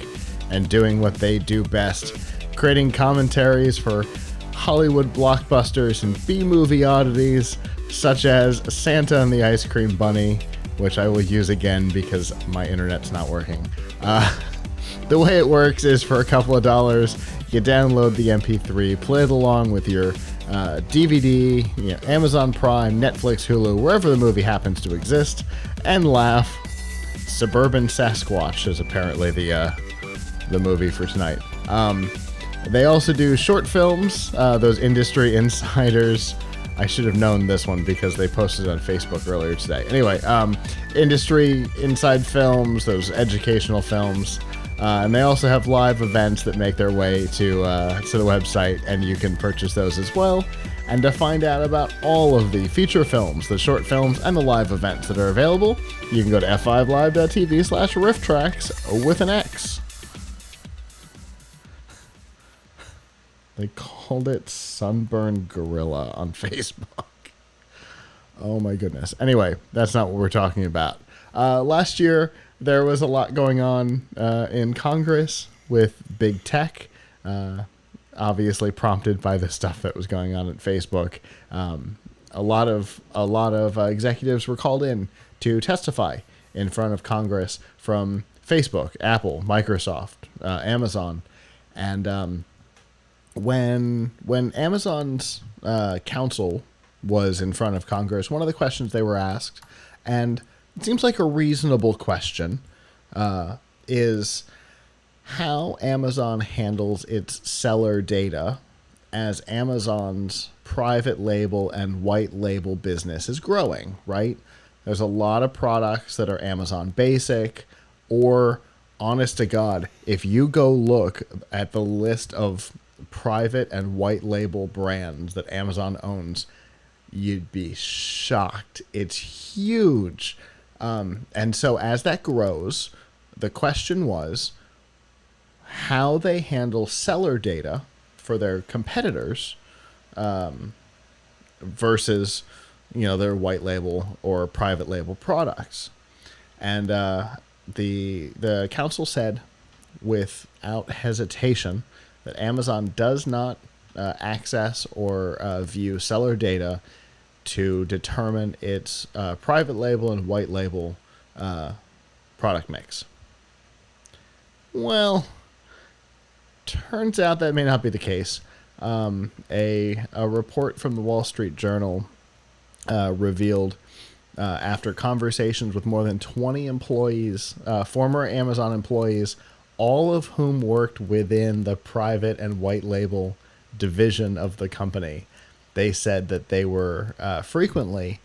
and doing what they do best, creating commentaries for Hollywood blockbusters and B-movie oddities, such as Santa and the Ice Cream Bunny, which I will use again because my internet's not working. The way it works is for a couple of dollars, you download the MP3, play it along with your DVD, Amazon Prime, Netflix, Hulu, wherever the movie happens to exist, and laugh. Suburban Sasquatch is apparently the movie for tonight. They also do short films, those industry insiders. I should have known this one because they posted it on Facebook earlier today. Anyway, industry inside films, those educational films. And they also have live events that make their way to the website, and you can purchase those as well. And to find out about all of the feature films, the short films, and the live events that are available, you can go to f5live.tv/RiffTrax with an X. They called it Sunburn Gorilla on Facebook. Oh my goodness. Anyway, that's not what we're talking about. Last year, there was a lot going on in Congress with big tech, obviously prompted by the stuff that was going on at Facebook. A lot of executives were called in to testify in front of Congress from Facebook, Apple, Microsoft, Amazon, and when Amazon's counsel was in front of Congress, one of the questions they were asked, and it seems like a reasonable question, is how Amazon handles its seller data as Amazon's private label and white label business is growing, right? There's a lot of products that are Amazon Basic, or honest to God, if you go look at the list of private and white label brands that Amazon owns, you'd be shocked. It's huge. And so as that grows, the question was how they handle seller data for their competitors versus, their white label or private label products. And the council said without hesitation that Amazon does not access or view seller data to determine its private label and white label product mix. Well, turns out that may not be the case. A report from the Wall Street Journal revealed, after conversations with more than 20 employees, former Amazon employees, all of whom worked within the private and white label division of the company, they said that they were frequently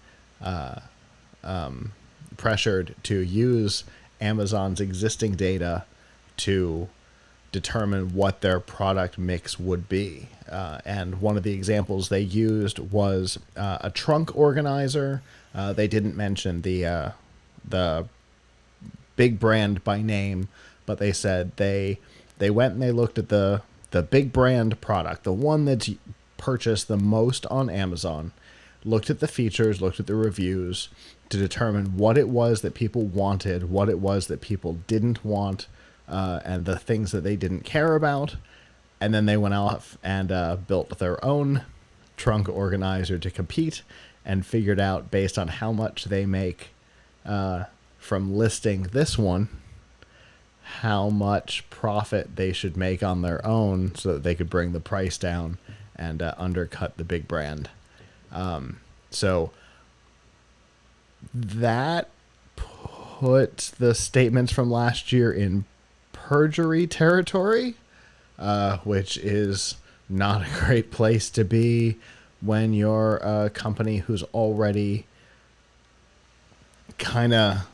pressured to use Amazon's existing data to determine what their product mix would be. And one of the examples they used was a trunk organizer. They didn't mention the big brand by name, but they said they went and they looked at the big brand product, the one that's purchased the most on Amazon, looked at the features, looked at the reviews to determine what it was that people wanted, what it was that people didn't want, and the things that they didn't care about. And then they went off and built their own trunk organizer to compete, and figured out, based on how much they make from listing this one, how much profit they should make on their own so that they could bring the price down and undercut the big brand. So that put the statements from last year in perjury territory, which is not a great place to be when you're a company who's already kind of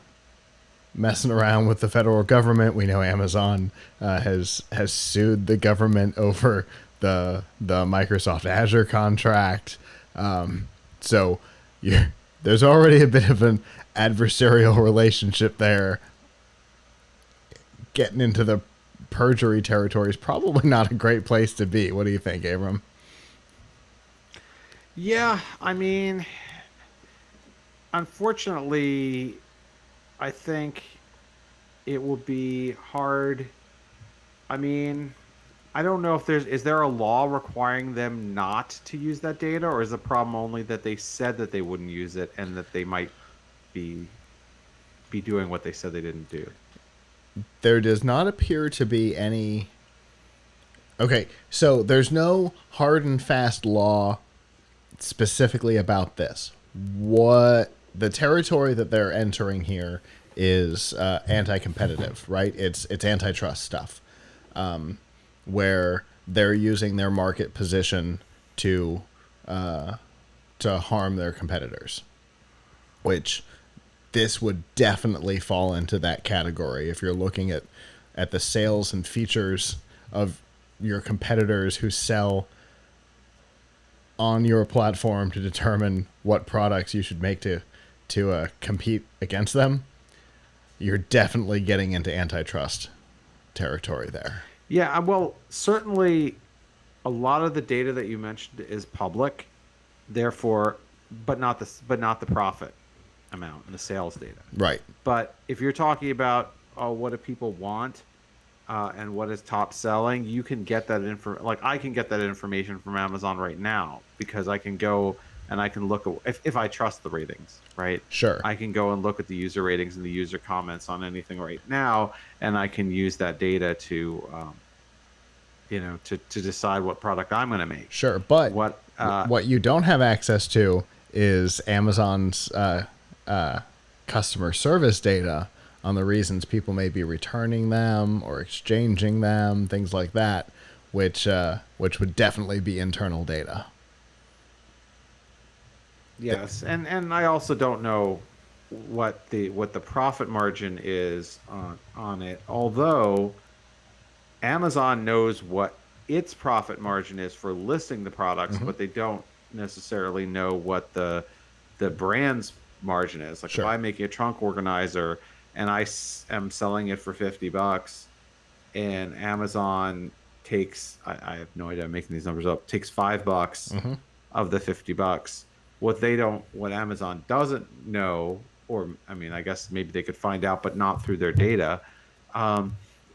messing around with the federal government. We know Amazon has sued the government over the Microsoft Azure contract. So there's already a bit of an adversarial relationship there. Getting into the perjury territory is probably not a great place to be. What do you think, Avram? Yeah, I mean, unfortunately, I think it will be hard. I mean, I don't know if is there a law requiring them not to use that data, or is the problem only that they said that they wouldn't use it and that they might be doing what they said they didn't do? There does not appear to be any. Okay, so there's no hard and fast law specifically about this. What the territory that they're entering here is anti-competitive, right? It's antitrust stuff, where they're using their market position to harm their competitors, which this would definitely fall into that category. If you're looking at the sales and features of your competitors who sell on your platform to determine what products you should make to compete against them, you're definitely getting into antitrust territory there. Yeah, well, certainly a lot of the data that you mentioned is public, therefore, but not the profit amount and the sales data. Right. But if you're talking about what do people want and what is top selling, you can get that like I can get that information from Amazon right now, because I can go and I can look at if I trust the ratings, right? Sure. I can go and look at the user ratings and the user comments on anything right now, and I can use that data to to decide what product I'm going to make. Sure, but what you don't have access to is Amazon's customer service data on the reasons people may be returning them or exchanging them, things like that, which would definitely be internal data. Yes, and I also don't know what the profit margin is on it, although Amazon knows what its profit margin is for listing the products, but they don't necessarily know what the brand's margin is. Like, sure. If I'm making a trunk organizer and I am selling it for $50, and Amazon takes, I have no idea, I'm making these numbers up, takes $5 of the $50. What Amazon doesn't know, or I mean, I guess maybe they could find out, but not through their data,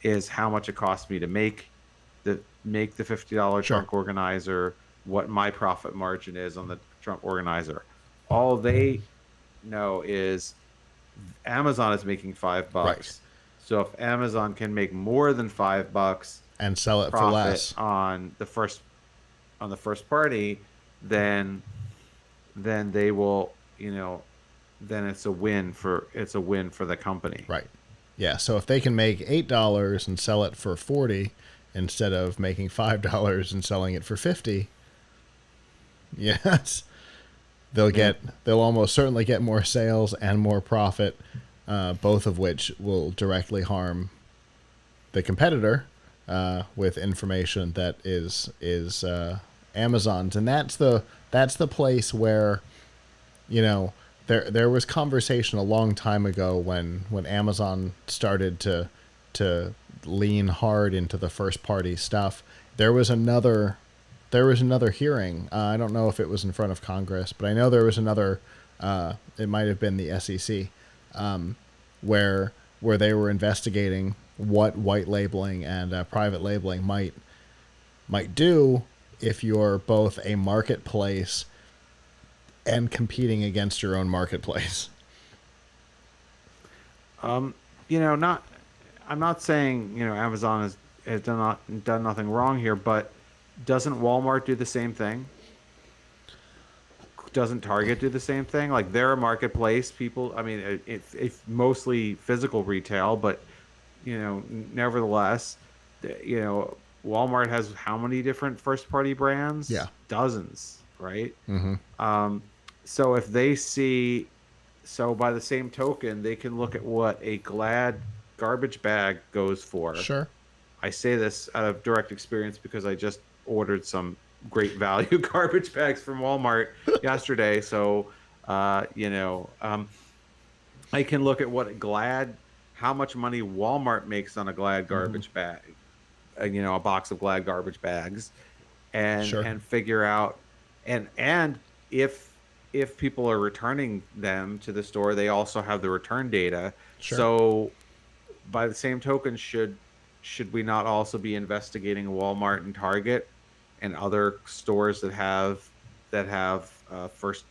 is how much it costs me to make the $50 trunk organizer, what my profit margin is on the trunk organizer. All they know is Amazon is making $5. Right. So if Amazon can make more than $5 and sell it for less on the first party, then they will, then it's a win for the company. Right. Yeah. So if they can make $8 and sell it for $40 instead of making $5 and selling it for $50, yes, they'll almost certainly get more sales and more profit, both of which will directly harm the competitor with information that is Amazon's, and that's the place where, there was conversation a long time ago when Amazon started to lean hard into the first party stuff. There was another hearing. I don't know if it was in front of Congress, but I know there was another. It might have been the SEC, where they were investigating what white labeling and private labeling might do if you're both a marketplace and competing against your own marketplace. I'm not saying Amazon has done nothing wrong here, but doesn't Walmart do the same thing? Doesn't Target do the same thing? Like, they're a marketplace. People, I mean, it's mostly physical retail, but nevertheless, Walmart has how many different first party brands? Yeah. Dozens, right? Mm-hmm. So if they see, so by the same token, they can look at what a Glad garbage bag goes for. Sure. I say this out of direct experience because I just ordered some great value garbage bags from Walmart yesterday. So, I can look at how much money Walmart makes on a Glad garbage bag, a box of Glad garbage bags, and Sure. and figure out, and if people are returning them to the store, they also have the return data. Sure. So, by the same token, should we not also be investigating Walmart and Target and other stores that have first,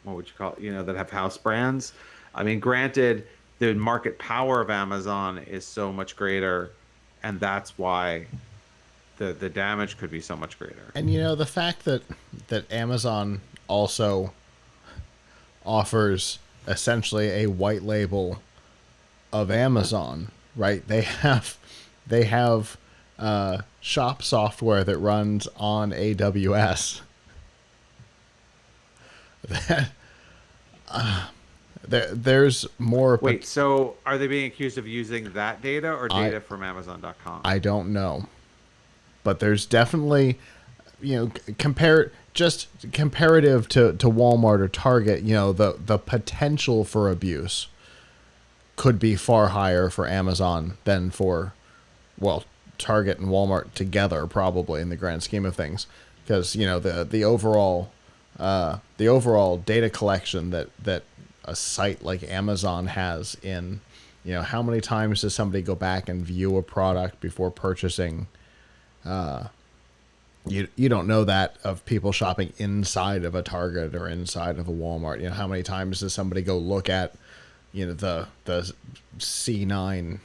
what would you call it, that have house brands? I mean, granted, the market power of Amazon is so much greater, and that's why the damage could be so much greater. And the fact that Amazon also offers essentially a white label of Amazon, right? They have shop software that runs on AWS. There's more. Wait, so are they being accused of using that data or data from Amazon.com? I don't know, but there's definitely, comparative to Walmart or Target, the potential for abuse could be far higher for Amazon than for, Target and Walmart together, probably, in the grand scheme of things, because the overall data collection that a site like Amazon has in, how many times does somebody go back and view a product before purchasing? You don't know that of people shopping inside of a Target or inside of a Walmart. How many times does somebody go look at, the C9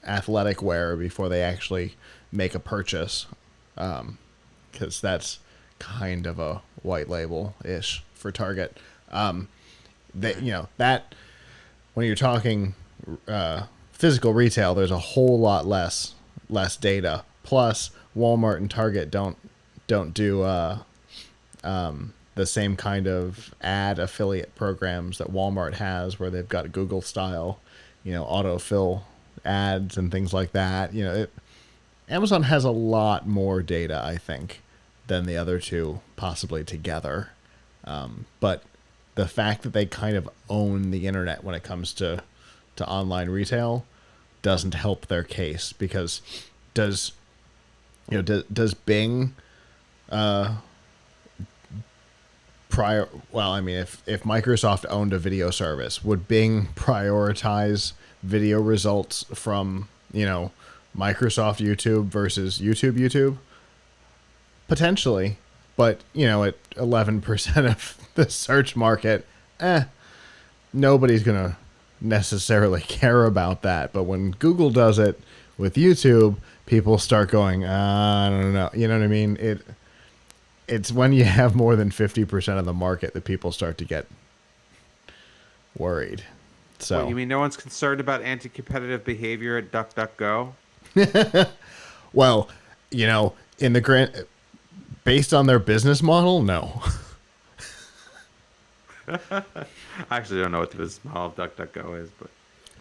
athletic wear before they actually make a purchase? Because that's kind of a white label ish for Target. That when you're talking physical retail, there's a whole lot less data. Plus, Walmart and Target don't do the same kind of ad affiliate programs that Walmart has, where they've got Google style, autofill ads and things like that. Amazon has a lot more data, I think, than the other two possibly together. But the fact that they kind of own the internet when it comes to online retail doesn't help their case, because does Bing if Microsoft owned a video service, would Bing prioritize video results from Microsoft YouTube versus YouTube? Potentially, but at 11% of the search market, nobody's gonna necessarily care about that. But when Google does it with YouTube, people start going, I don't know. You know what I mean? It's when you have more than 50% of the market that people start to get worried. So what, you mean no one's concerned about anti-competitive behavior at DuckDuckGo? Well, in the based on their business model, no. I actually don't know what the business model of DuckDuckGo is, but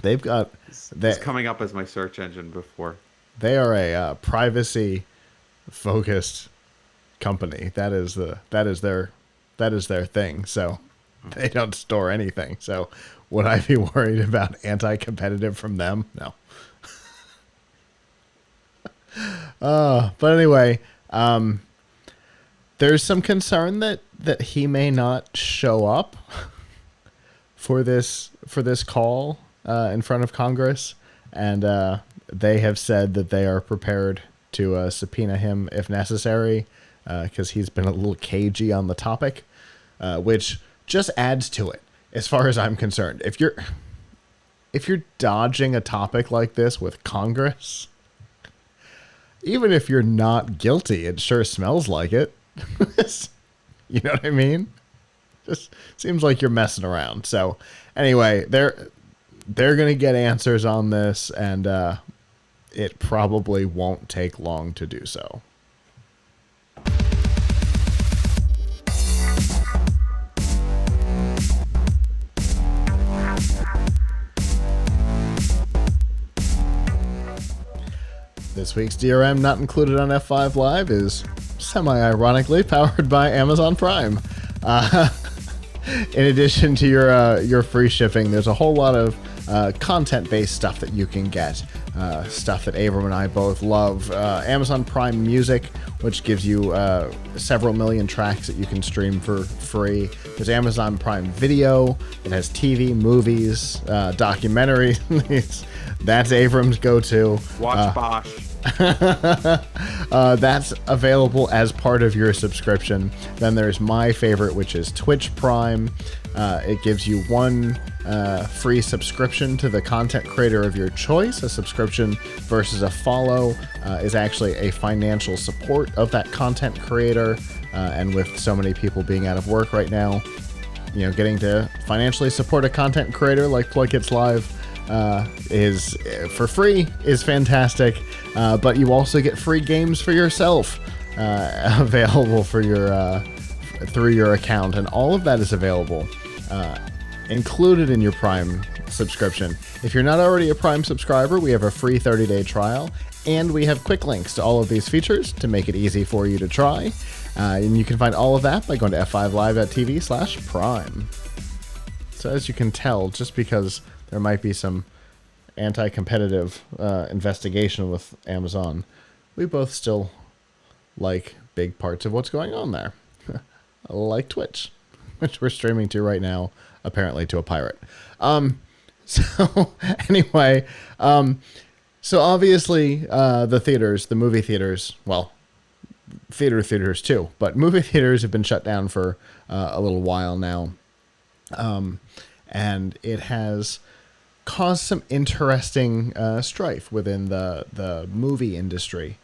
they've got it's coming up as my search engine before. They are a privacy focused company. That is their thing. So they don't store anything. So would I be worried about anti-competitive from them? No. But anyway, there's some concern that he may not show up for this call in front of Congress, and they have said that they are prepared to subpoena him if necessary, because he's been a little cagey on the topic, which just adds to it, as far as I'm concerned. If you're dodging a topic like this with Congress, even if you're not guilty, it sure smells like it. You know what I mean? Just seems like you're messing around. So anyway, they're going to get answers on this, and it probably won't take long to do so. This week's DRM Not Included on F5 Live is semi-ironically powered by Amazon Prime. In addition to your free shipping, there's a whole lot of content-based stuff that you can get. Stuff that Avram and I both love. Amazon Prime Music, which gives you several million tracks that you can stream for free. There's Amazon Prime Video. It has TV, movies, documentaries. That's Avram's go-to. Watch Bosch. That's available as part of your subscription. Then there's my favorite, which is Twitch Prime. It gives you one free subscription to the content creator of your choice. A subscription versus a follow is actually a financial support of that content creator. And with so many people being out of work right now, getting to financially support a content creator like PLUGHITZ Live is for free is fantastic. But you also get free games for yourself available for your through your account, and all of that is available included in your Prime subscription. If you're not already a Prime subscriber, we have a free 30-day trial, and we have quick links to all of these features to make it easy for you to try. And you can find all of that by going to f5live.tv/prime. So as you can tell, just because there might be some anti-competitive investigation with Amazon, we both still like big parts of what's going on there. Like Twitch, which we're streaming to right now, apparently to a pirate. So anyway, so obviously the theaters, the movie theaters, well, theaters too, but movie theaters have been shut down for a little while now. And it has caused some interesting strife within the movie industry,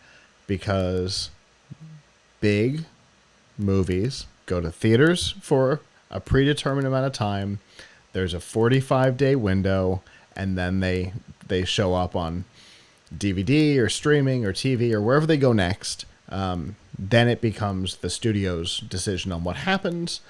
because big movies go to theaters for a predetermined amount of time. There's a 45-day window, and then they show up on DVD or streaming or TV or wherever they go next. Then it becomes the studio's decision on what happens.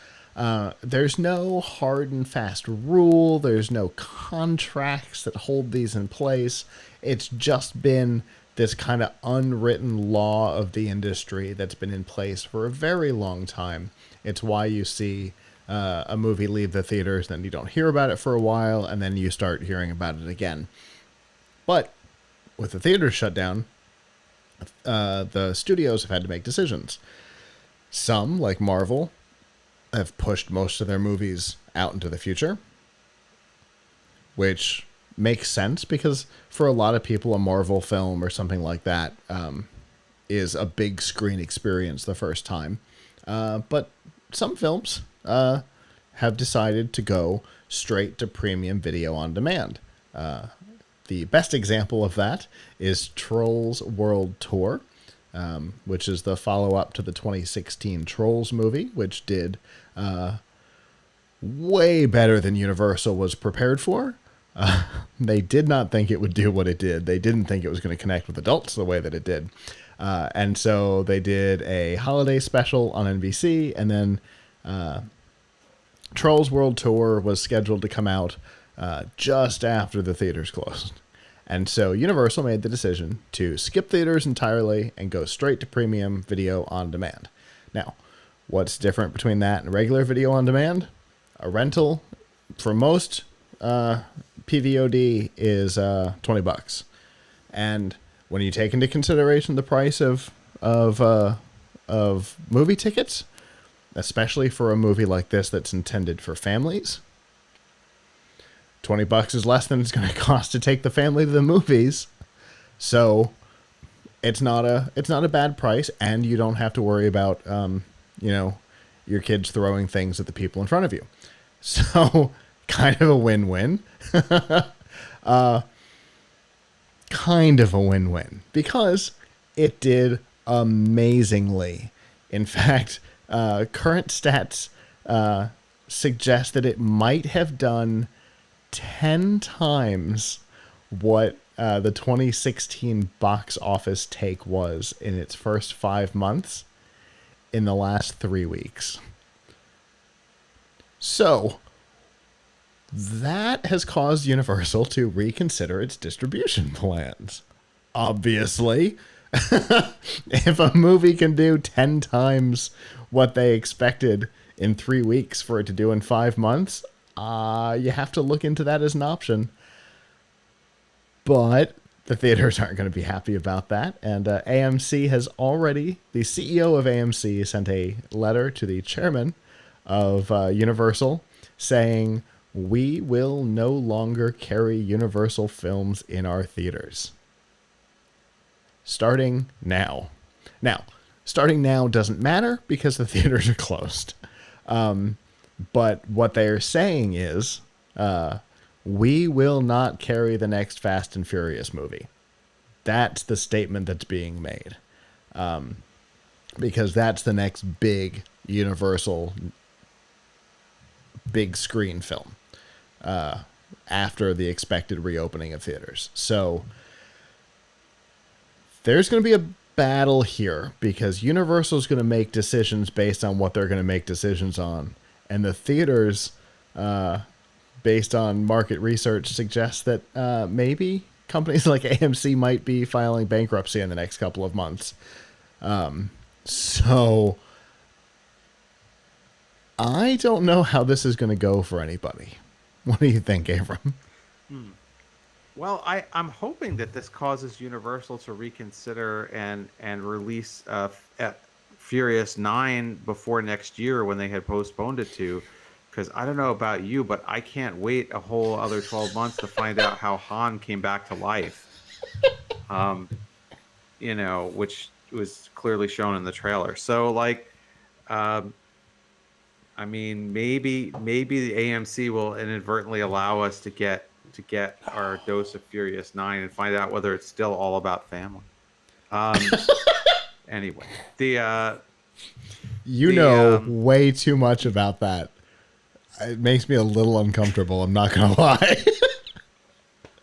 There's no hard and fast rule. There's no contracts that hold these in place. It's just been this kind of unwritten law of the industry that's been in place for a very long time. It's why you see a movie leave the theaters, then you don't hear about it for a while, and then you start hearing about it again. But with the theaters shut down, the studios have had to make decisions. Some, like Marvel, have pushed most of their movies out into the future, which makes sense because for a lot of people, a Marvel film or something like that is a big screen experience the first time. But some films have decided to go straight to premium video on demand. The best example of that is Trolls World Tour, which is the follow-up to the 2016 Trolls movie, which did way better than Universal was prepared for. They did not think it would do what it did. They didn't think it was going to connect with adults the way that it did. And so they did a holiday special on NBC, and then Trolls World Tour was scheduled to come out just after the theaters closed. And so Universal made the decision to skip theaters entirely and go straight to premium video on demand. Now, what's different between that and regular video on demand? A rental for most PVOD is $20. And when you take into consideration the price of movie tickets, especially for a movie like this that's intended for families, $20 is less than it's going to cost to take the family to the movies. So it's not a bad price, and you don't have to worry about your kids throwing things at the people in front of you. So kind of a win-win. Kind of a win-win, because it did amazingly. In fact, current stats suggest that it might have done 10 times what the 2016 box office take was in its first 5 months in the last 3 weeks. So that has caused Universal to reconsider its distribution plans. Obviously, if a movie can do 10 times what they expected in 3 weeks for it to do in 5 months, you have to look into that as an option. But the theaters aren't going to be happy about that. And AMC has already, the CEO of AMC sent a letter to the chairman of Universal saying, we will no longer carry Universal films in our theaters. Starting now. Now, starting now doesn't matter because the theaters are closed. But what they're saying is, we will not carry the next Fast and Furious movie. That's the statement that's being made. Because that's the next big Universal big screen film after the expected reopening of theaters. So there's going to be a battle here because Universal's going to make decisions based on what they're going to make decisions on. And the theaters, based on market research, suggest that maybe companies like AMC might be filing bankruptcy in the next couple of months. So I don't know how this is going to go for anybody. What do you think, Avram? Well, I'm hoping that this causes Universal to reconsider and release Furious 9 before next year when they had postponed it to. Because I don't know about you, but I can't wait a whole other 12 months to find out how Han came back to life. Which was clearly shown in the trailer. So, like, I mean, maybe the AMC will inadvertently allow us to get our dose of Furious 9 and find out whether it's still all about family. Anyway, way too much about that. It makes me a little uncomfortable. I'm not gonna lie.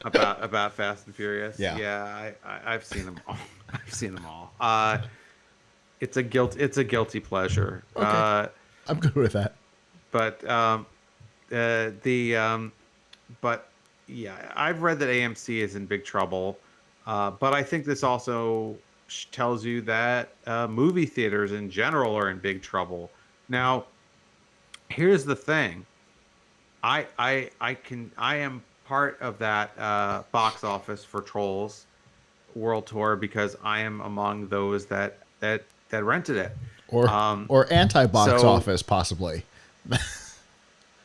about Fast and Furious. Yeah. I've seen them all. I've seen them all. It's a guilty pleasure. Okay. I'm good with that. But but yeah, I've read that AMC is in big trouble. But I think this also tells you that movie theaters in general are in big trouble. Now, here's the thing. I am part of that box office for Trolls World Tour because I am among those that rented it. Or anti-box office, possibly.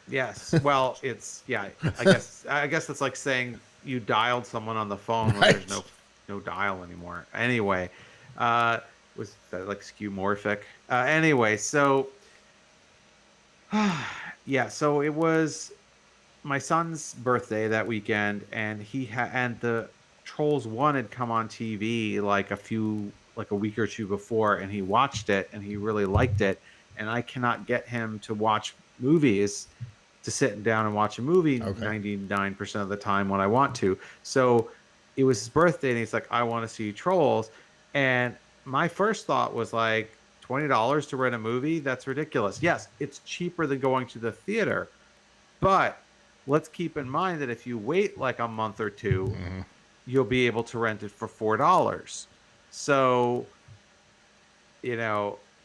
Yes. Well, I guess it's like saying you dialed someone on the phone when there's no dial anymore. Anyway, was that like skeuomorphic? Anyway, so yeah, so it was my son's birthday that weekend, and and the Trolls 1 had come on TV like a week or two before, and he watched it and he really liked it. And I cannot get him to watch movies, to sit down and watch a movie 99% of the time when I want to. So it was his birthday, and he's like, I want to see Trolls. And my first thought was like, $20 to rent a movie? That's ridiculous. Yes, it's cheaper than going to the theater. But let's keep in mind that if you wait like a month or two, you'll be able to rent it for $4. So,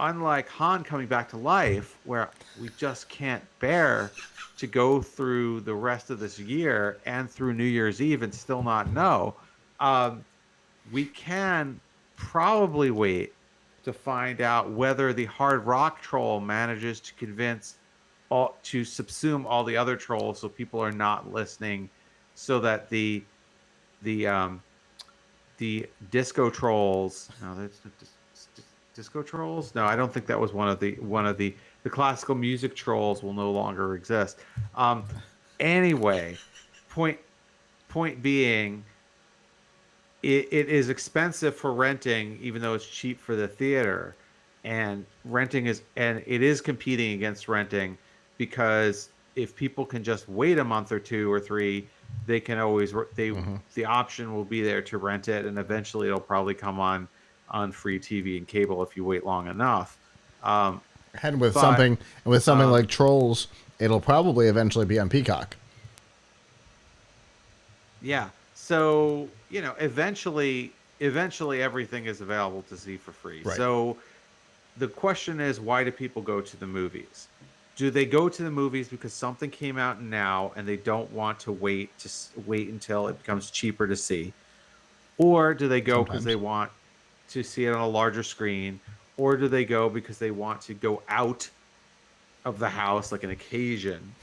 unlike Han coming back to life, where we just can't bear to go through the rest of this year and through New Year's Eve and still not know, we can probably wait to find out whether the Hard Rock Troll manages to convince to subsume all the other trolls so people are not listening, so that the disco trolls. No, that's disco trolls. No, I don't think that was one of the classical music trolls will no longer exist. Anyway, point being, it is expensive for renting, even though it's cheap for the theater, and it is competing against renting because if people can just wait a month or 2 or 3, they can always the option will be there to rent it, and eventually it'll probably come on free TV and cable if you wait long enough. And with But something like Trolls, it'll probably eventually be on Peacock. yeah, so eventually everything is available to see for free. Right. So the question is, why do people go to the movies? Do they go to the movies because something came out now and they don't want to wait until it becomes cheaper to see? Or do they go because they want to see it on a larger screen? Or do they go because they want to go out of the house like an occasion?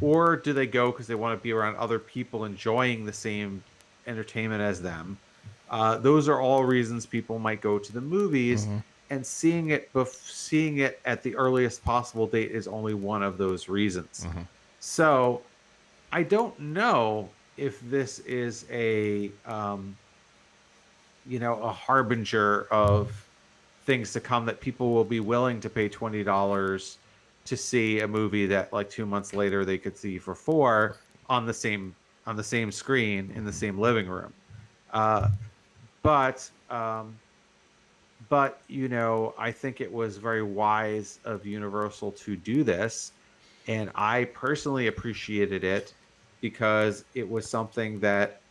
Or do they go because they want to be around other people enjoying the same entertainment as them? Those are all reasons people might go to the movies, and seeing it at the earliest possible date is only one of those reasons. So I don't know if this is a harbinger of things to come, that people will be willing to pay $20 to see a movie that like 2 months later they could see for $4 on the same screen in the same living room. But I think it was very wise of Universal to do this, and I personally appreciated it because it was something that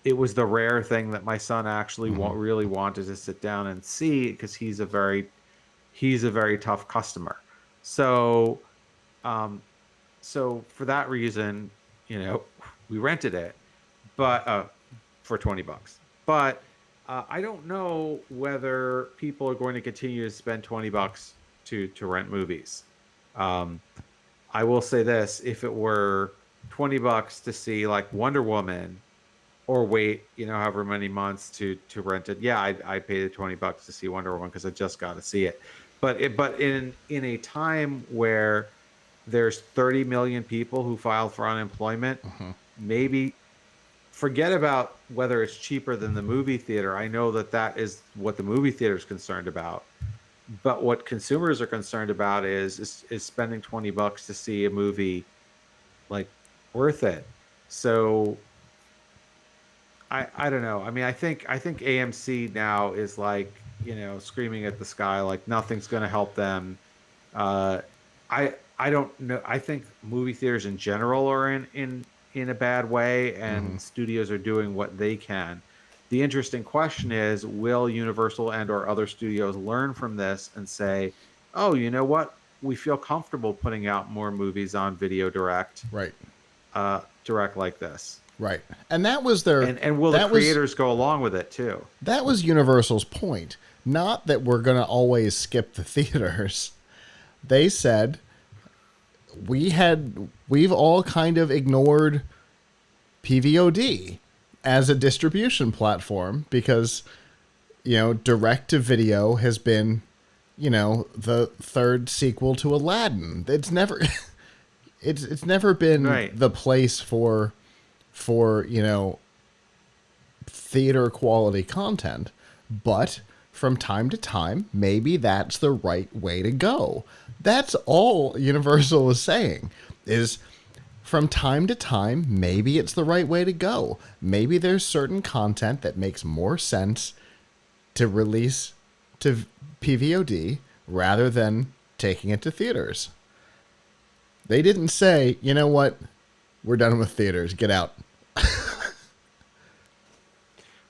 it was the rare thing that my son actually really wanted to sit down and see, because he's a very tough customer. So for that reason, we rented it, but for $20. But I don't know whether people are going to continue to spend $20 to rent movies. I will say this: if it were $20 to see like Wonder Woman, or wait, however many months to rent it, yeah, I paid the $20 to see Wonder Woman because I just got to see it. But in a time where there's 30 million people who filed for unemployment, maybe forget about whether it's cheaper than the movie theater. I know that is what the movie theater is concerned about. But what consumers are concerned about is spending $20 to see a movie like worth it. So I don't know. I mean, I think AMC now is like, screaming at the sky, like nothing's going to help them. I don't know. I think movie theaters in general are in a bad way, and studios are doing what they can. The interesting question is, will Universal and or other studios learn from this and say, oh, you know what? We feel comfortable putting out more movies on video direct. Right. Direct like this. Right. And that was their... And will the creators go along with it too? That was Universal's point. Not that we're going to always skip the theaters. They said, we've all kind of ignored PVOD as a distribution platform because, direct to video has been, the third sequel to Aladdin. It's never, it's never been the place for theater quality content, but from time to time, maybe that's the right way to go. That's all Universal is saying, is from time to time, maybe it's the right way to go. Maybe there's certain content that makes more sense to release to PVOD rather than taking it to theaters. They didn't say, you know what, we're done with theaters, get out.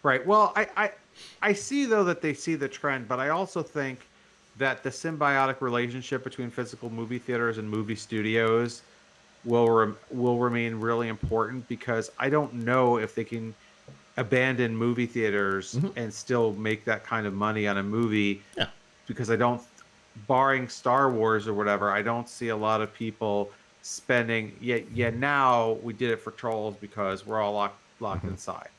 Right. Well, I see, though, that they see the trend, but I also think that the symbiotic relationship between physical movie theaters and movie studios will remain really important, because I don't know if they can abandon movie theaters and still make that kind of money on a movie. Yeah. Because I don't, barring Star Wars or whatever, I don't see a lot of people spending. Yeah, now we did it for Trolls because we're all locked inside.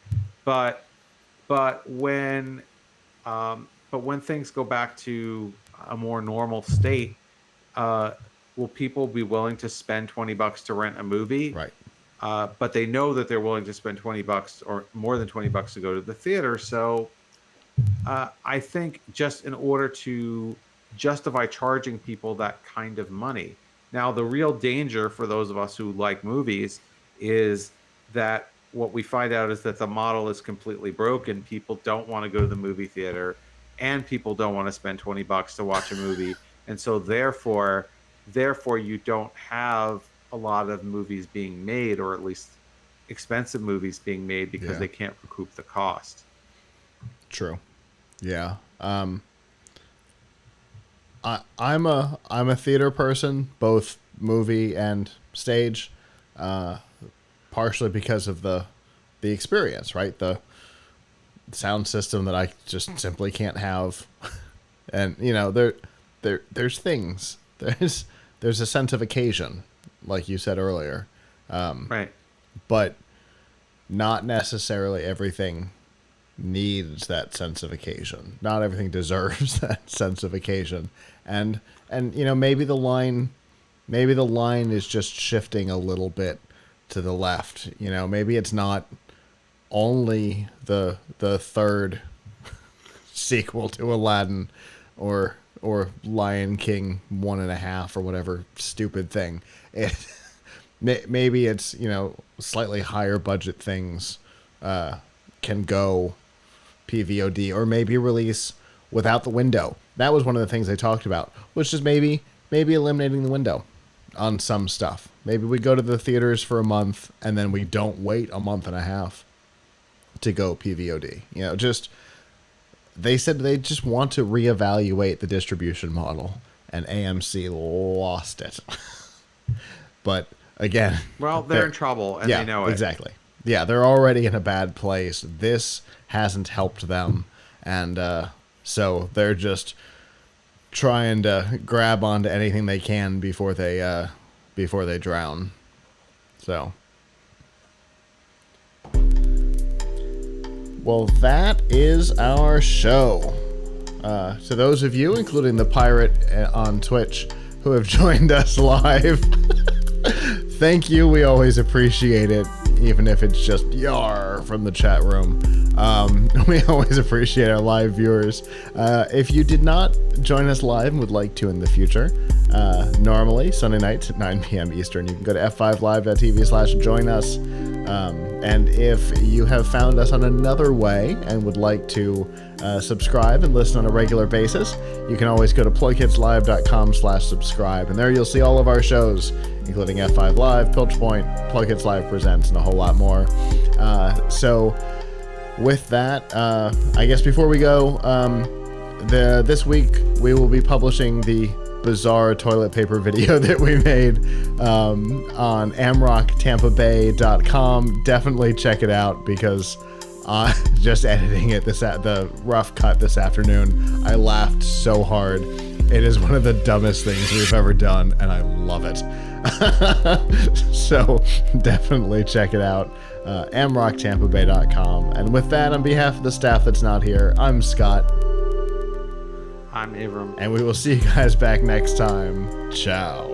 But when things go back to a more normal state, will people be willing to spend $20 to rent a movie? Right. But they know that they're willing to spend $20 or more than $20 to go to the theater. So I think just in order to justify charging people that kind of money, Now, the real danger for those of us who like movies is that what we find out is that the model is completely broken. People don't want to go to the movie theater, and people don't want to spend $20 to watch a movie. And so therefore you don't have a lot of movies being made, or at least expensive movies being made, because they can't recoup the cost. True. Yeah. I'm a theater person, both movie and stage, partially because of the experience, right? The sound system that I just simply can't have, and there's things. There's a sense of occasion, like you said earlier, Right. but not necessarily everything needs that sense of occasion. Not everything deserves that sense of occasion. And maybe the line is just shifting a little bit to the left. Maybe it's not only the third sequel to Aladdin or Lion King 1.5 or whatever stupid thing. Maybe it's slightly higher budget things can go PVOD, or maybe release without the window. That was one of the things they talked about, which is maybe eliminating the window on some stuff. Maybe we go to the theaters for a month and then we don't wait a month and a half to go PVOD. They said they just want to reevaluate the distribution model, and AMC lost it. But again, well, they're in trouble, and they know it. Exactly. Yeah, they're already in a bad place. This hasn't helped them, and so they're just trying to grab onto anything they can before they drown. So, well, that is our show. To those of you, including the pirate on Twitch, who have joined us live, thank you. We always appreciate it, even if it's just yar from the chat room. We always appreciate our live viewers. If you did not join us live and would like to in the future, normally Sunday nights at 9 p.m. Eastern, you can go to f5live.tv/join us. And if you have found us on another way and would like to subscribe and listen on a regular basis, you can always go to PLUGHITZ.com/subscribe, and there you'll see all of our shows, including F5 Live, Piltch Point, PLUGHITZ Live Presents, and a whole lot more. So with that, I guess before we go, this week we will be publishing the bizarre toilet paper video that we made on amrocktampabay.com. Definitely check it out, because just editing it the rough cut this afternoon, I laughed so hard. It is one of the dumbest things we've ever done, and I love it. So definitely check it out. amrocktampabay.com. And with that, on behalf of the staff that's not here, I'm Scott. I'm Avram. And we will see you guys back next time. Ciao.